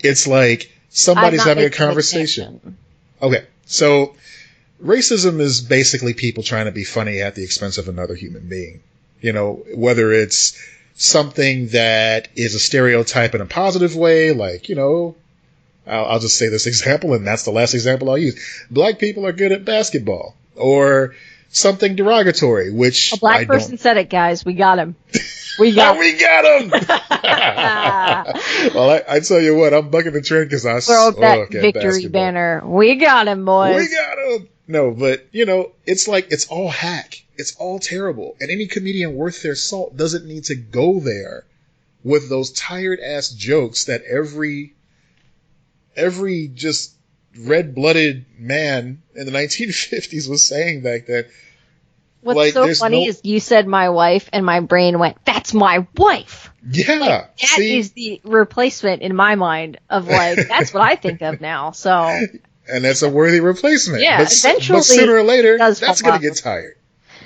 It's like somebody's having a conversation. Okay, so racism is basically people trying to be funny at the expense of another human being. Whether it's something that is a stereotype in a positive way, like, I'll just say this example, and that's the last example I'll use. Black people are good at basketball. Or something derogatory, which a black person said it, guys. We got him. We got him. Well, I tell you what, I'm bucking the trend because I throw up that victory banner. We got him, boys. We got him. No, but it's like it's all hack. It's all terrible, and any comedian worth their salt doesn't need to go there with those tired ass jokes that every just red-blooded man in the 1950s was saying back then. What's so funny is you said my wife, and my brain went, that's my wife. Yeah. Like, that is the replacement in my mind of, like, that's what I think of now. So. And that's a worthy replacement. Yeah, but sooner or later, that's going to get tired.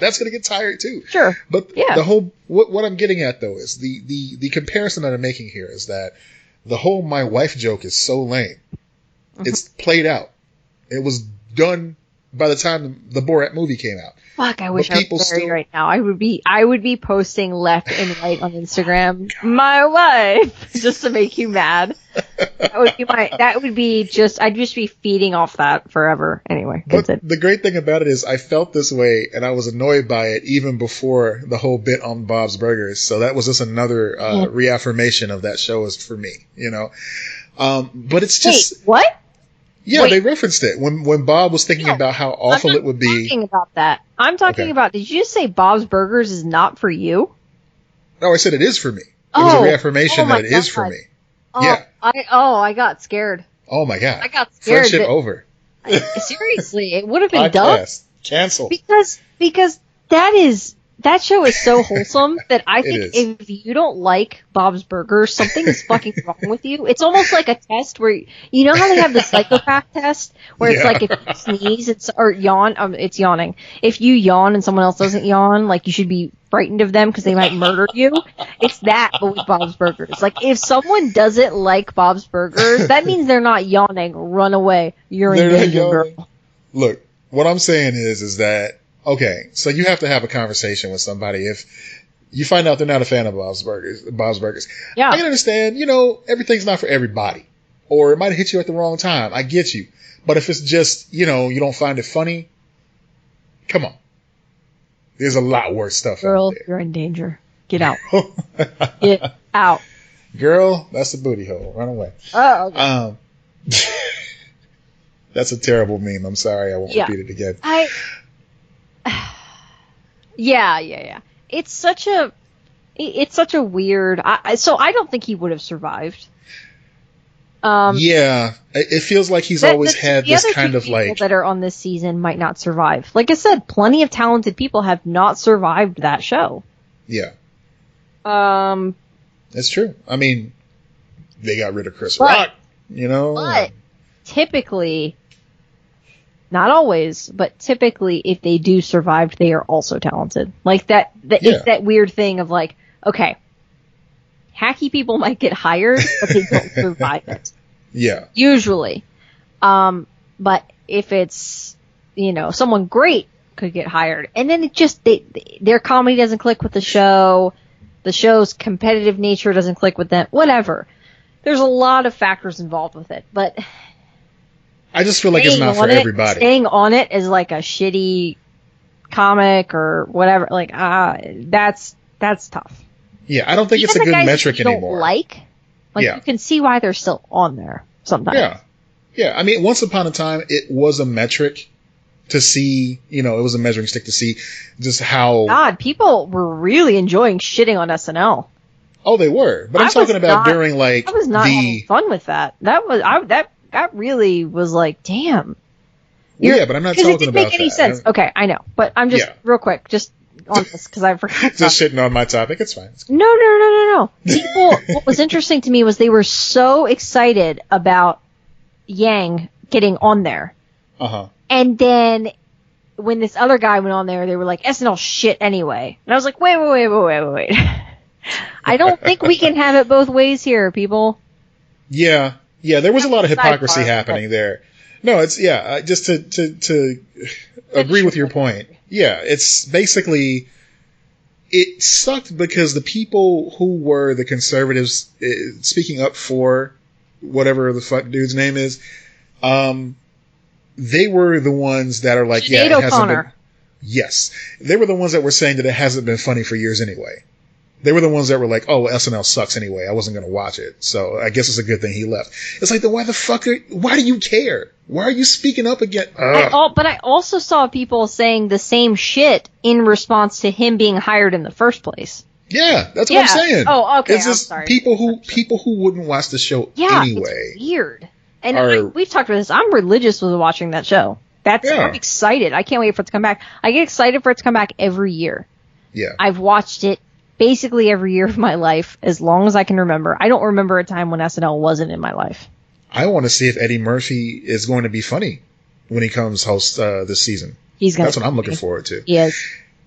That's going to get tired too. Sure. But the whole, what I'm getting at though is the comparison that I'm making here is that the whole my wife joke is so lame. Mm-hmm. It's played out. It was done by the time the Borat movie came out. Fuck, I wish I was married right now. I would be posting left and right on Instagram, my wife, just to make you mad. I'd just be feeding off that forever. Anyway, but the great thing about it is I felt this way and I was annoyed by it even before the whole bit on Bob's Burgers. So that was just another reaffirmation of that show is for me, you know. But it's just... Wait, what? Yeah, they referenced it when Bob was thinking about how awful it would be. I'm talking about that. I'm talking about, did you just say Bob's Burgers is not for you? No, I said it is for me. It was a reaffirmation that it is for me. Yeah. I got scared. Oh my God. I got scared. Friendship over. Seriously, it would have been dumb. Cancel. Because that show is so wholesome that I think if you don't like Bob's Burgers, something is fucking wrong with you. It's almost like a test where, you know how they have the psychopath test where it's like if you sneeze or yawn, it's yawning. If you yawn and someone else doesn't yawn, like you should be frightened of them because they might murder you. It's that, but with Bob's Burgers. Like if someone doesn't like Bob's Burgers, that means they're not yawning. Run away. You're in danger, girl. Look, what I'm saying is that, okay, so you have to have a conversation with somebody if you find out they're not a fan of Bob's Burgers. Yeah. I can understand, everything's not for everybody. Or it might have hit you at the wrong time. I get you. But if it's just, you don't find it funny, come on. There's a lot worse stuff out there. You're in danger. Get out. Get out. Girl, that's a booty hole. Run away. Oh, okay. That's a terrible meme. I'm sorry. I won't repeat it again. Yeah. It's such a weird. So I don't think he would have survived. Yeah, it feels like he's always had this kind of like people that are on this season might not survive. Like I said, plenty of talented people have not survived that show. Yeah. That's true. I mean, they got rid of Chris Rock, But typically, not always, but typically, if they do survive, they are also talented. Like that it's that weird thing of like, okay, hacky people might get hired, but they don't survive it. Yeah. Usually. But if it's, someone great could get hired. And then it just, their comedy doesn't click with the show. The show's competitive nature doesn't click with them. Whatever. There's a lot of factors involved with it. But I just feel like it's not for everybody. Staying on it is like a shitty comic or whatever. Like, that's tough. Yeah, I don't think it's a good metric anymore. You can see why they're still on there sometimes. Yeah. I mean, once upon a time, it was a metric to see, it was a measuring stick to see just how... God, people were really enjoying shitting on SNL. Oh, they were. But I'm talking about during, like, I was not having fun with that. That really was like, damn. Yeah, but I'm not talking about that. Because it didn't make any sense. Okay, I know. But I'm just, real quick, just on this, because I forgot. Just shitting on my topic. It's fine. No. People, what was interesting to me was they were so excited about Yang getting on there. Uh-huh. And then when this other guy went on there, they were like, SNL shit anyway. And I was like, wait. I don't think we can have it both ways here, people. Yeah, there was a lot of hypocrisy happening there. No, it's, just to agree with your point. Yeah, it's basically, it sucked because the people who were the conservatives speaking up for whatever the fuck dude's name is, they were the ones that are like, Sinead O'Connor. Yes. They were the ones that were saying that it hasn't been funny for years anyway. They were the ones that were like, oh, SNL sucks anyway. I wasn't going to watch it. So I guess it's a good thing he left. It's like, then why do you care? Why are you speaking up again? But I also saw people saying the same shit in response to him being hired in the first place. Yeah, that's what I'm saying. Oh, okay. It's just people who wouldn't watch the show anyway. It's weird. And we've talked about this. I'm religious with watching that show. I'm excited. I can't wait for it to come back. I get excited for it to come back every year. Yeah. I've watched it basically every year of my life, as long as I can remember. I don't remember a time when SNL wasn't in my life. I want to see if Eddie Murphy is going to be funny when he comes host this season. That's what I'm looking forward to. He is.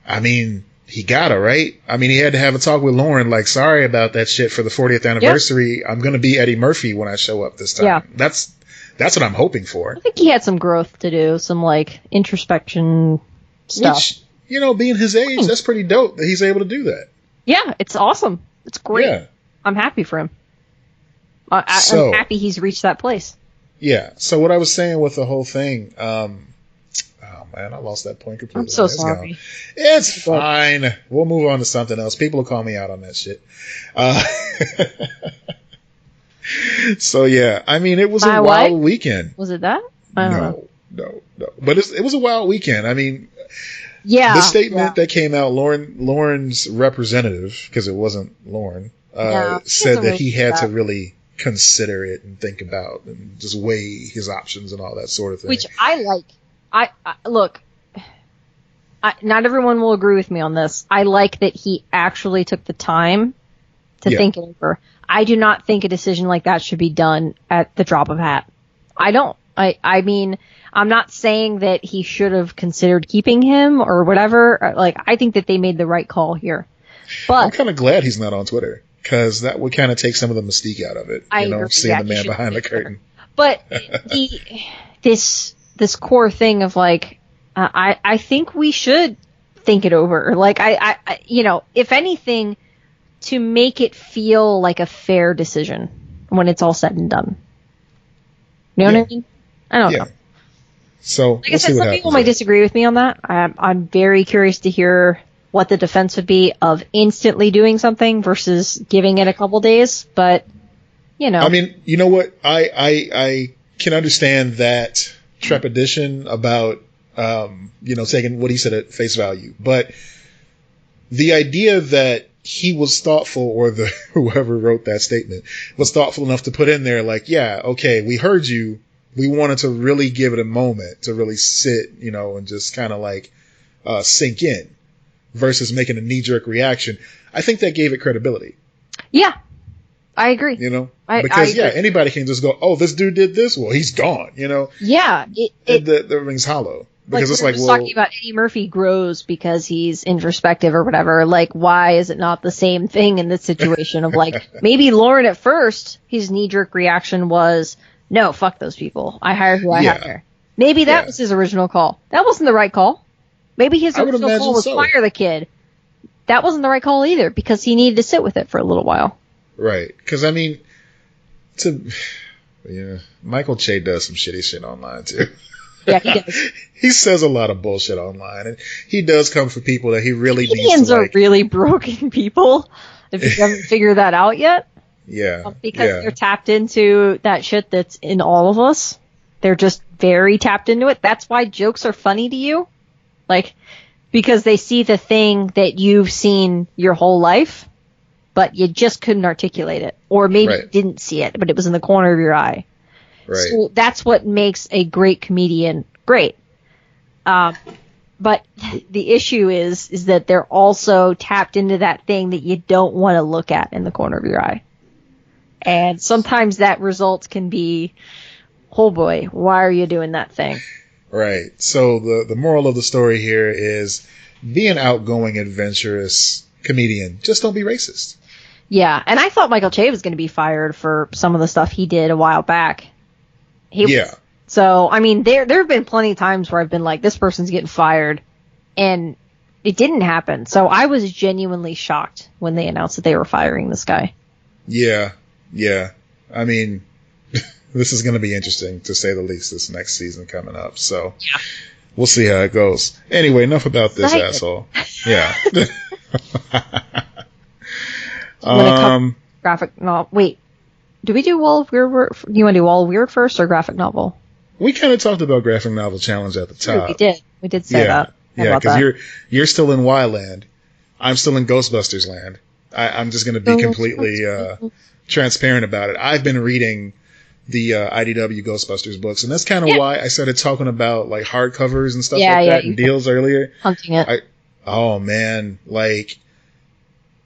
I mean, he gotta, right? I mean, he had to have a talk with Lauren, like, sorry about that shit for the 40th anniversary. Yep. I'm going to be Eddie Murphy when I show up this time. Yeah. That's That's what I'm hoping for. I think he had some growth to do, some like introspection stuff. Which, being his age, that's pretty dope that he's able to do that. Yeah, it's awesome. It's great. Yeah. I'm happy for him. I'm happy he's reached that place. Yeah. So what I was saying with the whole thing, oh man, I lost that point completely. I'm so sorry. It's fine. We'll move on to something else. People will call me out on that shit. So yeah, I mean, it was a wild weekend. Was it that? No. But it was a wild weekend. I mean, the statement that came out, Lauren's representative, because it wasn't Lauren, said that he had to really consider it and think about and just weigh his options and all that sort of thing. Which I like. Look, not everyone will agree with me on this. I like that he actually took the time to think it over. I do not think a decision like that should be done at the drop of a hat. I don't. I mean, I'm not saying that he should have considered keeping him or whatever. Like, I think that they made the right call here. But I'm kind of glad he's not on Twitter, because that would kind of take some of the mystique out of it. Seeing the man behind the curtain. But this core thing of like, I think we should think it over. Like, if anything, to make it feel like a fair decision when it's all said and done. You know what I mean? I don't know. So, like I said, some people might disagree with me on that. I'm very curious to hear what the defense would be of instantly doing something versus giving it a couple days. But, I mean, you know what? I can understand that trepidation about, taking what he said at face value. But the idea that he was thoughtful, or whoever wrote that statement was thoughtful enough to put in there, like, yeah, okay, we heard you. We wanted to really give it a moment to really sit, and just kind of like sink in, versus making a knee-jerk reaction. I think that gave it credibility. Yeah, I agree. Because anybody can just go, oh, this dude did this. Well, he's gone. Yeah, the rings hollow. Because it's like, talking about Eddie Murphy grows because he's introspective or whatever. Like, why is it not the same thing in this situation of like, maybe Lauren at first, his knee-jerk reaction was, no, fuck those people. I hire who I hire. Maybe that was his original call. That wasn't the right call. Maybe his original call was fire the kid. That wasn't the right call either, because he needed to sit with it for a little while. Right. Because, I mean, Michael Che does some shitty shit online, too. Yeah, he does. He says a lot of bullshit online, and he does come for people that he really needs to. Comedians are really broken people, if you haven't figured that out yet. Yeah. Because they're tapped into that shit that's in all of us. They're just very tapped into it. That's why jokes are funny to you. Like, because they see the thing that you've seen your whole life, but you just couldn't articulate it. Or maybe you didn't see it, but it was in the corner of your eye. Right. So that's what makes a great comedian great. But the issue is that they're also tapped into that thing that you don't want to look at in the corner of your eye. And sometimes that result can be, oh boy, why are you doing that thing? Right. So the moral of the story here is, be an outgoing, adventurous comedian. Just don't be racist. Yeah. And I thought Michael Che was going to be fired for some of the stuff he did a while back. So, I mean, there have been plenty of times where I've been like, this person's getting fired, and it didn't happen. So I was genuinely shocked when they announced that they were firing this guy. Yeah. I mean, this is going to be interesting, to say the least, this next season coming up. So we'll see how it goes. Anyway, enough about this asshole. Yeah. Graphic novel. Wait. Do we do Wall of Weird? You want to do Wall of Weird first or graphic novel? We kind of talked about graphic novel challenge at the top. We did. We did say that. Yeah, because you're still in Y land. I'm still in Ghostbusters land. I'm just going to be completely transparent about it. I've been reading the IDW Ghostbusters books, and that's kind of why I started talking about like hardcovers and stuff like that and deals earlier. Hunting it. Oh man, like.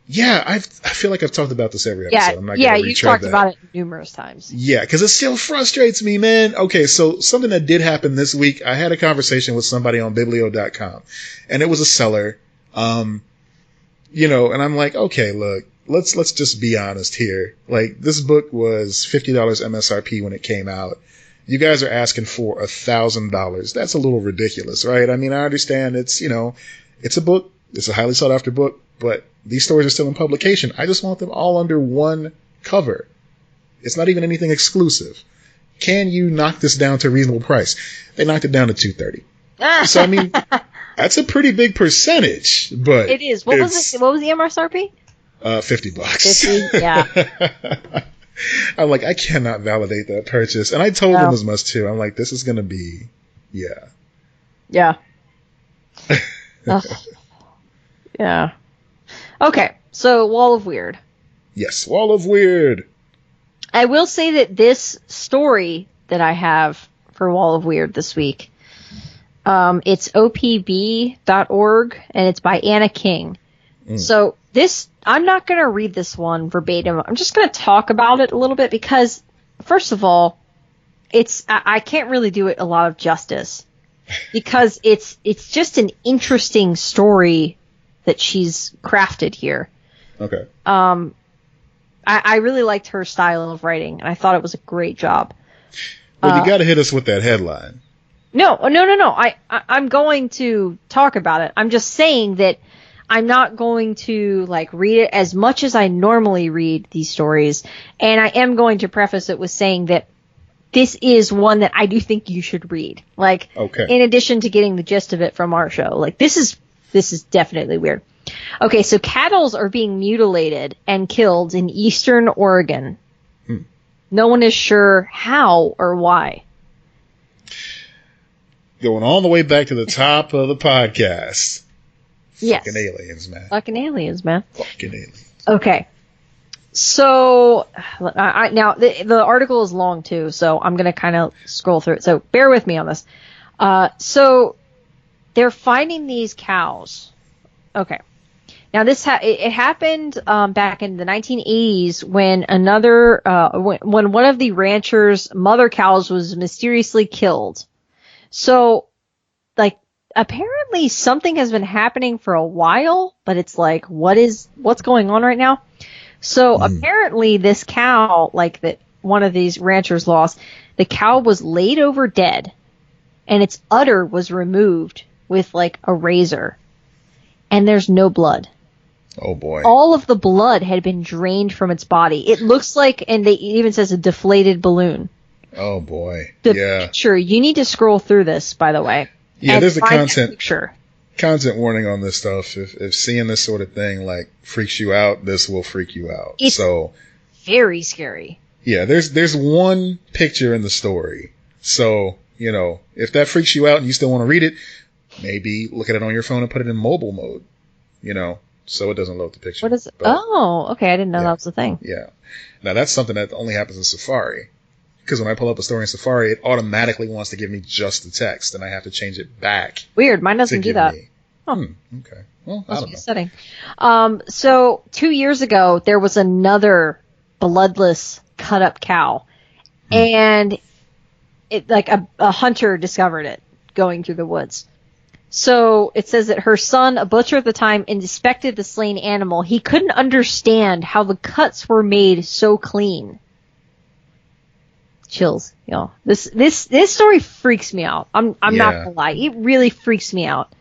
Yeah, I feel like I've talked about this every episode. I'm not going to you've talked about it numerous times. Yeah, because it still frustrates me, man. Okay, so something that did happen this week, I had a conversation with somebody on Biblio.com, and it was a seller, and I'm like, okay, look, let's just be honest here. Like, this book was $50 MSRP when it came out, You guys are asking for $1,000. That's a little ridiculous, right? I mean, I understand it's, it's a book. It's a highly sought after book, but these stories are still in publication. I just want them all under one cover. It's not even anything exclusive. Can you knock this down to a reasonable price? They knocked it down to $230. So, I mean, that's a pretty big percentage, but it is. What was the MSRP? $50. 50, yeah. I'm like, I cannot validate that purchase. And I told them as much too. I'm like, this is going to be, yeah. Yeah. Yeah. Okay. So Wall of Weird. Yes. Wall of Weird. I will say that this story that I have for Wall of Weird this week, it's opb.org and it's by Anna King. So I'm not going to read this one verbatim. I'm just going to talk about it a little bit because, first of all, I can't really do it a lot of justice because it's just an interesting story that she's crafted here. Okay. I really liked her style of writing, and I thought it was a great job. Well, you got to hit us with that headline. No. I'm going to talk about it. I'm just saying that I'm not going to read it as much as I normally read these stories, and I am going to preface it with saying that this is one that I do think you should read. Okay. In addition to getting the gist of it from our show, this is definitely weird. Okay, so cattle are being mutilated and killed in eastern Oregon. No one is sure how or why. Going all the way back to the top of the podcast. Yes. Fucking aliens, man. Fucking aliens, man. Fucking aliens. Okay. So, now, the article is long, too, so I'm going to kind of scroll through it. So, bear with me on this. So, they're finding these cows. Okay. Now, it happened back in the 1980s when when one of the ranchers' mother cows was mysteriously killed. So, apparently something has been happening for a while, but it's what's going on right now? So apparently this cow, that one of these ranchers lost, the cow was laid over dead and its udder was removed with a razor and there's no blood. Oh boy. All of the blood had been drained from its body. It looks and it even says a deflated balloon. Oh boy. The picture, you need to scroll through this, by the way. Yeah, there's a content warning on this stuff. If seeing this sort of thing freaks you out, this will freak you out. It's very scary. Yeah, there's one picture in the story. So, if that freaks you out and you still want to read it, maybe look at it on your phone and put it in mobile mode. So it doesn't load the picture. What is it? Oh, okay. I didn't know that was the thing. Yeah. Now that's something that only happens in Safari. Because when I pull up a story in Safari, it automatically wants to give me just the text, and I have to change it back. Weird. Mine doesn't do that. Okay. Well, I don't know. Setting. So 2 years ago, there was another bloodless cut-up cow, and a hunter discovered it going through the woods. So it says that her son, a butcher at the time, inspected the slain animal. He couldn't understand how the cuts were made so clean. Chills, This story freaks me out. I'm not gonna lie. It really freaks me out.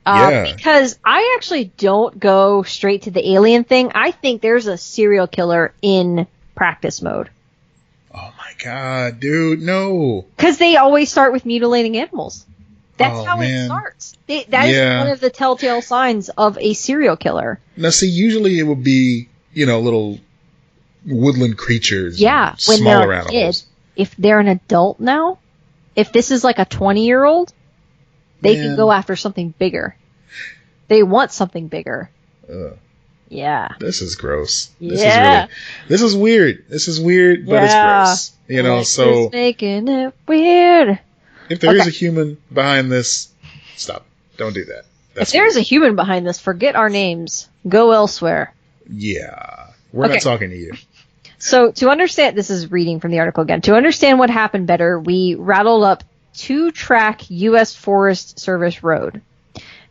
Because I actually don't go straight to the alien thing. I think there's a serial killer in practice mode. Oh my god, dude, no. Because they always start with mutilating animals. That's how it starts. That is one of the telltale signs of a serial killer. Now, see, usually it would be, little woodland creatures. Yeah, when they're a kid. If they're an adult now, if this is a 20-year-old, they can go after something bigger. They want something bigger. Yeah. This is gross. Yeah. This is weird. This is weird, but it's gross. This is making it weird. If there is a human behind this, stop. Don't do that. If there's a human behind this, forget our names. Go elsewhere. Yeah. We're not talking to you. So to understand, this is reading from the article again, to understand what happened better, we rattled up 2-track U.S. Forest Service road.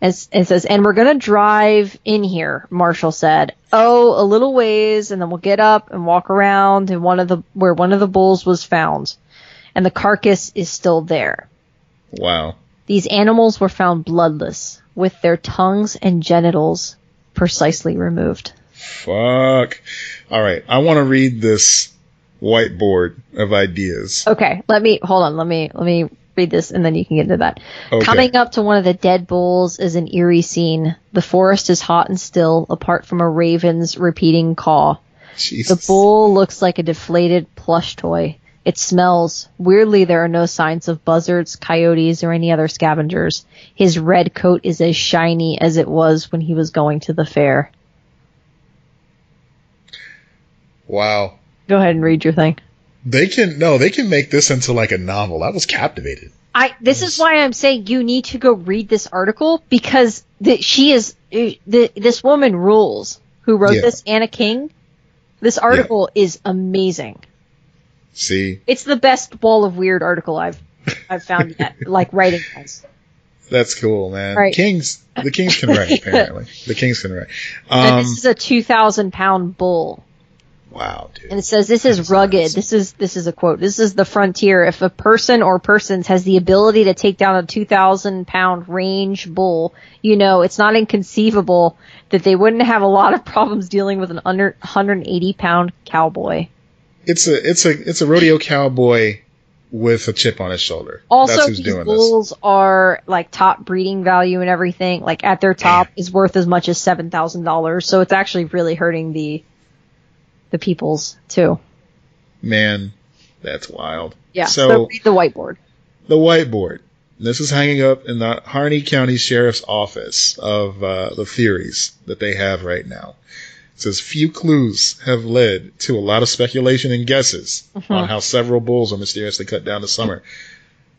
As it says, and we're going to drive in here, Marshall said. A little ways, and then we'll get up and walk around where one of the bulls was found. and the carcass is still there. Wow. These animals were found bloodless, with their tongues and genitals precisely removed. Fuck. All right. I want to read this whiteboard of ideas. Okay. Let me read this and then you can get into that. Okay. Coming up to one of the dead bulls is an eerie scene. The forest is hot and still, apart from a raven's repeating caw. Jesus. The bull looks like a deflated plush toy. It smells. Weirdly, there are no signs of buzzards, coyotes, or any other scavengers. His red coat is as shiny as it was when he was going to the fair. Wow. Go ahead and read your thing. They can make this into like a novel. I was captivated. This is why I'm saying you need to go read this article, because this woman rules, who wrote this, Anna King. This article is amazing. See? It's the best Wall of Weird article I've found yet, like writing wise. That's cool, man. Right. The Kings can write, apparently. The Kings can write. And this is a 2,000-pound bull. Wow, dude. And it says, this is rugged. This is a quote. This is the frontier. If a person or persons has the ability to take down a 2,000-pound range bull, it's not inconceivable that they wouldn't have a lot of problems dealing with an under 180-pound cowboy. It's a rodeo cowboy with a chip on his shoulder. Also, that's who's these doing bulls are like top breeding value and everything. Like at their top is worth as much as $7,000. So it's actually really hurting the peoples too. Man, that's wild. Yeah. So read the whiteboard. The whiteboard. This is hanging up in the Harney County Sheriff's Office of the theories that they have right now. It says few clues have led to a lot of speculation and guesses on how several bulls are mysteriously cut down this summer.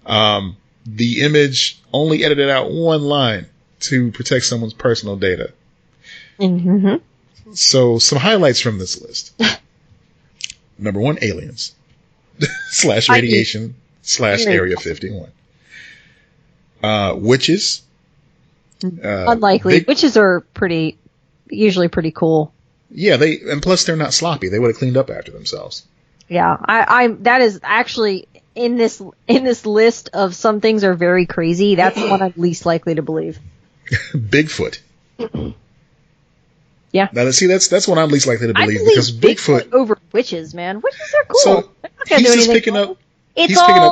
The image only edited out one line to protect someone's personal data. Mm-hmm. So some highlights from this list. Number 1, aliens. / radiation / Area 51. Witches. Unlikely. Witches are usually pretty cool. Yeah, and plus they're not sloppy. They would have cleaned up after themselves. Yeah, that is actually in this list of some things are very crazy. That's the one I'm least likely to believe. Bigfoot. Yeah. Now, see, that's what I'm least likely to believe, because Bigfoot over witches, man. Witches are cool. So he's just picking up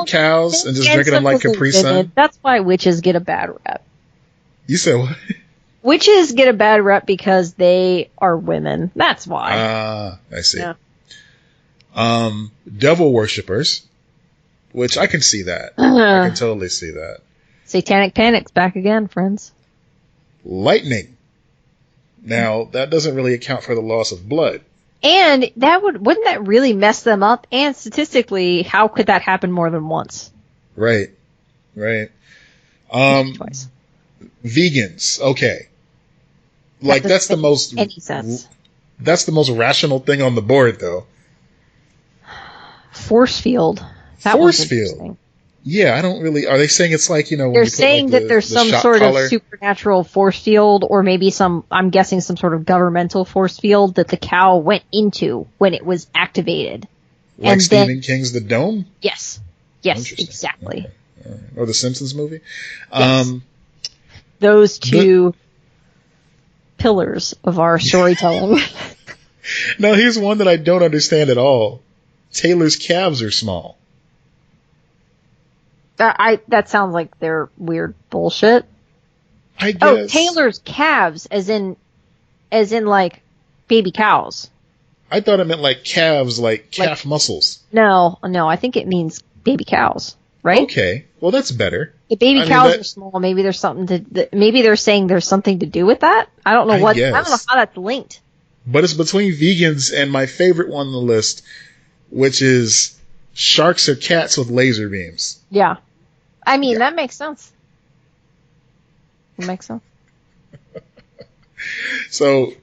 cows and just drinking them like Capri Sun. That's why witches get a bad rep. You said what? Witches get a bad rep because they are women. That's why. I see. Yeah. Devil worshippers, which I can see that. I can totally see that. Satanic Panic's back again, friends. Lightning. Now, that doesn't really account for the loss of blood. And wouldn't that really mess them up? And statistically, how could that happen more than once? Right. Twice. Vegans. Okay. Like, that's the most... Any sense. That's the most rational thing on the board, though. Force field. Force field. Yeah, I don't really... Are they saying it's like, when they're you put, saying that there's some sort of supernatural force field, or maybe I'm guessing some sort of governmental force field that the cow went into when it was activated. Like and Stephen King's The Dome? Yes, exactly. Okay. Or the Simpsons movie? Yes. Those two pillars of our storytelling. Now, here's one that I don't understand at all. Taylor's calves are small. That sounds like they're weird bullshit. I guess. Oh, Taylor's calves, as in like baby cows. I thought it meant like calves, like calf muscles. No, I think it means baby cows, right? Okay, well that's better. The baby cows are small. Maybe there's maybe they're saying there's something to do with that. I don't know I don't know how that's linked. But it's between vegans and my favorite one on the list, which is sharks or cats with laser beams. Yeah. I mean, that makes sense. It makes sense. So,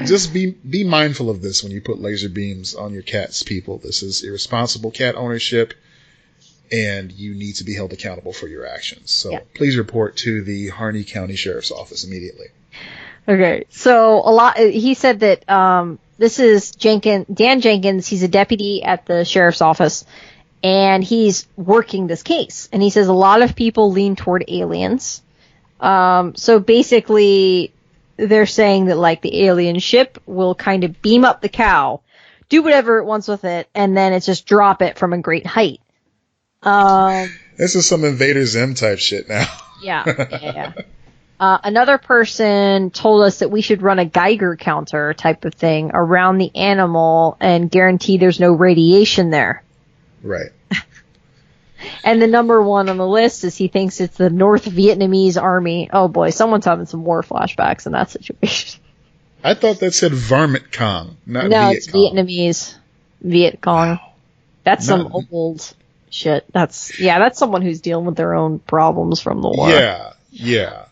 just be mindful of this when you put laser beams on your cats, people. This is irresponsible cat ownership, and you need to be held accountable for your actions. So, please report to the Harney County Sheriff's Office immediately. Okay, so he said that this is Dan Jenkins. He's a deputy at the sheriff's office. And he's working this case. And he says a lot of people lean toward aliens. So basically, they're saying that, like, the alien ship will kind of beam up the cow, do whatever it wants with it, and then it's just drop it from a great height. This is some Invader Zim type shit now. Yeah. Another person told us that we should run a Geiger counter type of thing around the animal and guarantee there's no radiation there. Right. And the number one on the list is he thinks it's the North Vietnamese army. Oh boy, someone's having some war flashbacks in that situation. I thought that said Varmint Kong, not No, Viet it's Cong. Vietnamese. Viet Cong. Wow. That's some old shit. That's someone who's dealing with their own problems from the war. Yeah.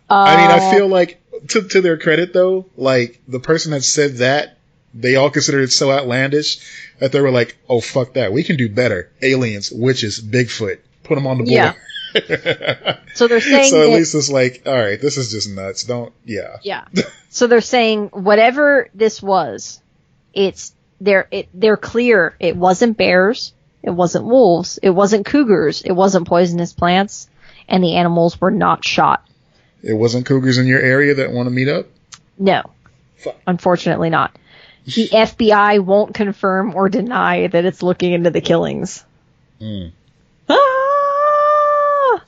I mean, I feel like, to their credit though, like, the person that said that, they all considered it so outlandish that they were like, oh, fuck that. We can do better. Aliens, witches, Bigfoot. Put them on the board. Yeah. So they're saying so at least it's like, all right, this is just nuts. Yeah. So they're saying whatever this was, they're clear. It wasn't bears. It wasn't wolves. It wasn't cougars. It wasn't poisonous plants. And the animals were not shot. It wasn't cougars in your area that want to meet up? No. Fuck. Unfortunately not. The FBI won't confirm or deny that it's looking into the killings. Ah!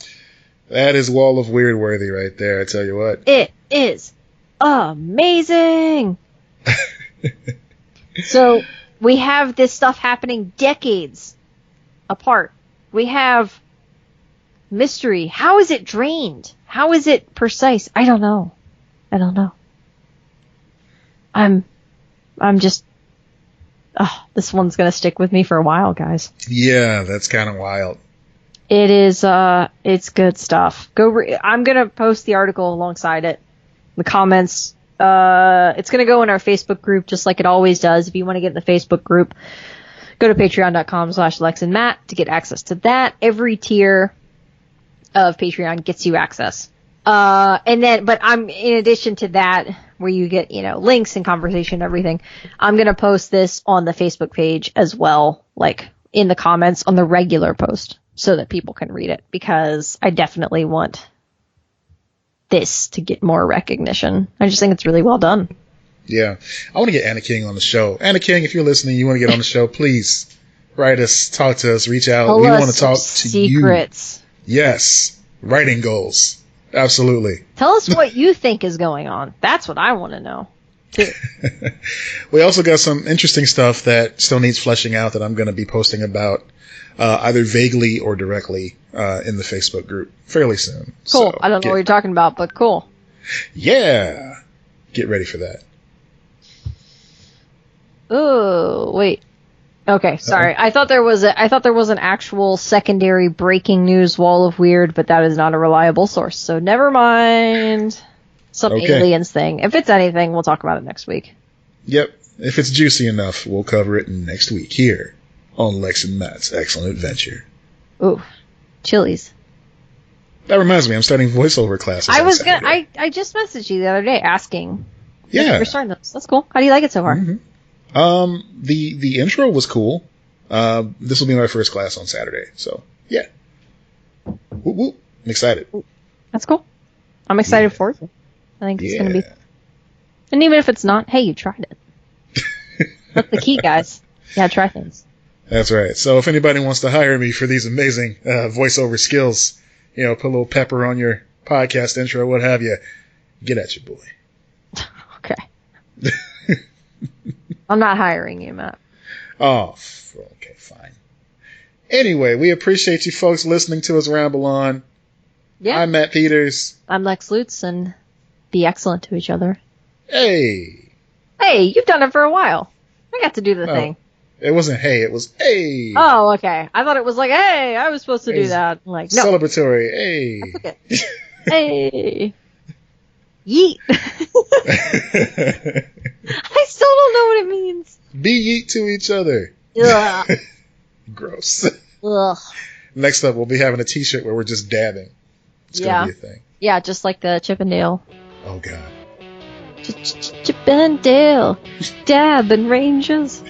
That is Wall of Weird worthy right there, I tell you what. It is amazing! So, we have this stuff happening decades apart. We have mystery. How is it drained? How is it precise? I don't know. I'm just, this one's gonna stick with me for a while, guys. Yeah, that's kind of wild. It is, it's good stuff. I'm gonna post the article alongside it. The comments, it's gonna go in our Facebook group just like it always does. If you want to get in the Facebook group, go to patreon.com/LexandMatt to get access to that. Every tier of Patreon gets you access. But in addition to that, where you get, links and conversation and everything, I'm going to post this on the Facebook page as well, like in the comments on the regular post so that people can read it, because I definitely want this to get more recognition. I just think it's really well done. Yeah. I want to get Anna King on the show. Anna King, if you're listening, you want to get on the show, please write us, talk to us, reach out. We want to talk to you. Secrets. Yes. Writing goals. Absolutely. Tell us what you think is going on. That's what I want to know, too. We also got some interesting stuff that still needs fleshing out that I'm going to be posting about either vaguely or directly in the Facebook group fairly soon. Cool. So I don't know what you're talking about, but cool. Yeah. Get ready for that. Oh, wait. Okay, sorry. I thought there was an actual secondary breaking news wall of weird, but that is not a reliable source. So never mind. Some aliens thing. If it's anything, we'll talk about it next week. Yep. If it's juicy enough, we'll cover it next week here on Lex and Matt's Excellent Adventure. Ooh, chilies. That reminds me, I'm starting voiceover classes. I just messaged you the other day asking. Yeah. We're starting those. That's cool. How do you like it so far? Mm-hmm. The intro was cool. This will be my first class on Saturday, so yeah. Whoop, whoop. I'm excited. That's cool. I'm excited for it. I think it's gonna be. And even if it's not, hey, you tried it. That's the key, guys. Yeah, try things. That's right. So if anybody wants to hire me for these amazing voiceover skills, put a little pepper on your podcast intro, what have you, get at your boy. Okay. I'm not hiring you, Matt. Oh, okay, fine. Anyway, we appreciate you folks listening to us ramble on. Yeah. I'm Matt Peters. I'm Lex Lutz, and be excellent to each other. Hey, you've done it for a while. I got to do the thing. It wasn't hey, it was hey. Oh, okay. I thought it was like, hey, I was supposed to do that. Like, no. Celebratory, hey. That's okay. Hey. Yeet. I still don't know what it means. Be yeet to each other. Ugh. Gross. Ugh. Next up, we'll be having a t-shirt where we're just dabbing. It's going to be a thing. Yeah, just like the Chip and Dale. Oh, God. Chip and Dale. Dabbing Rangers.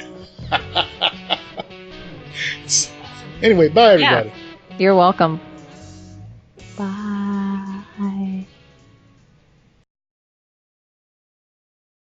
Anyway, bye everybody. Yeah. You're welcome. Bye.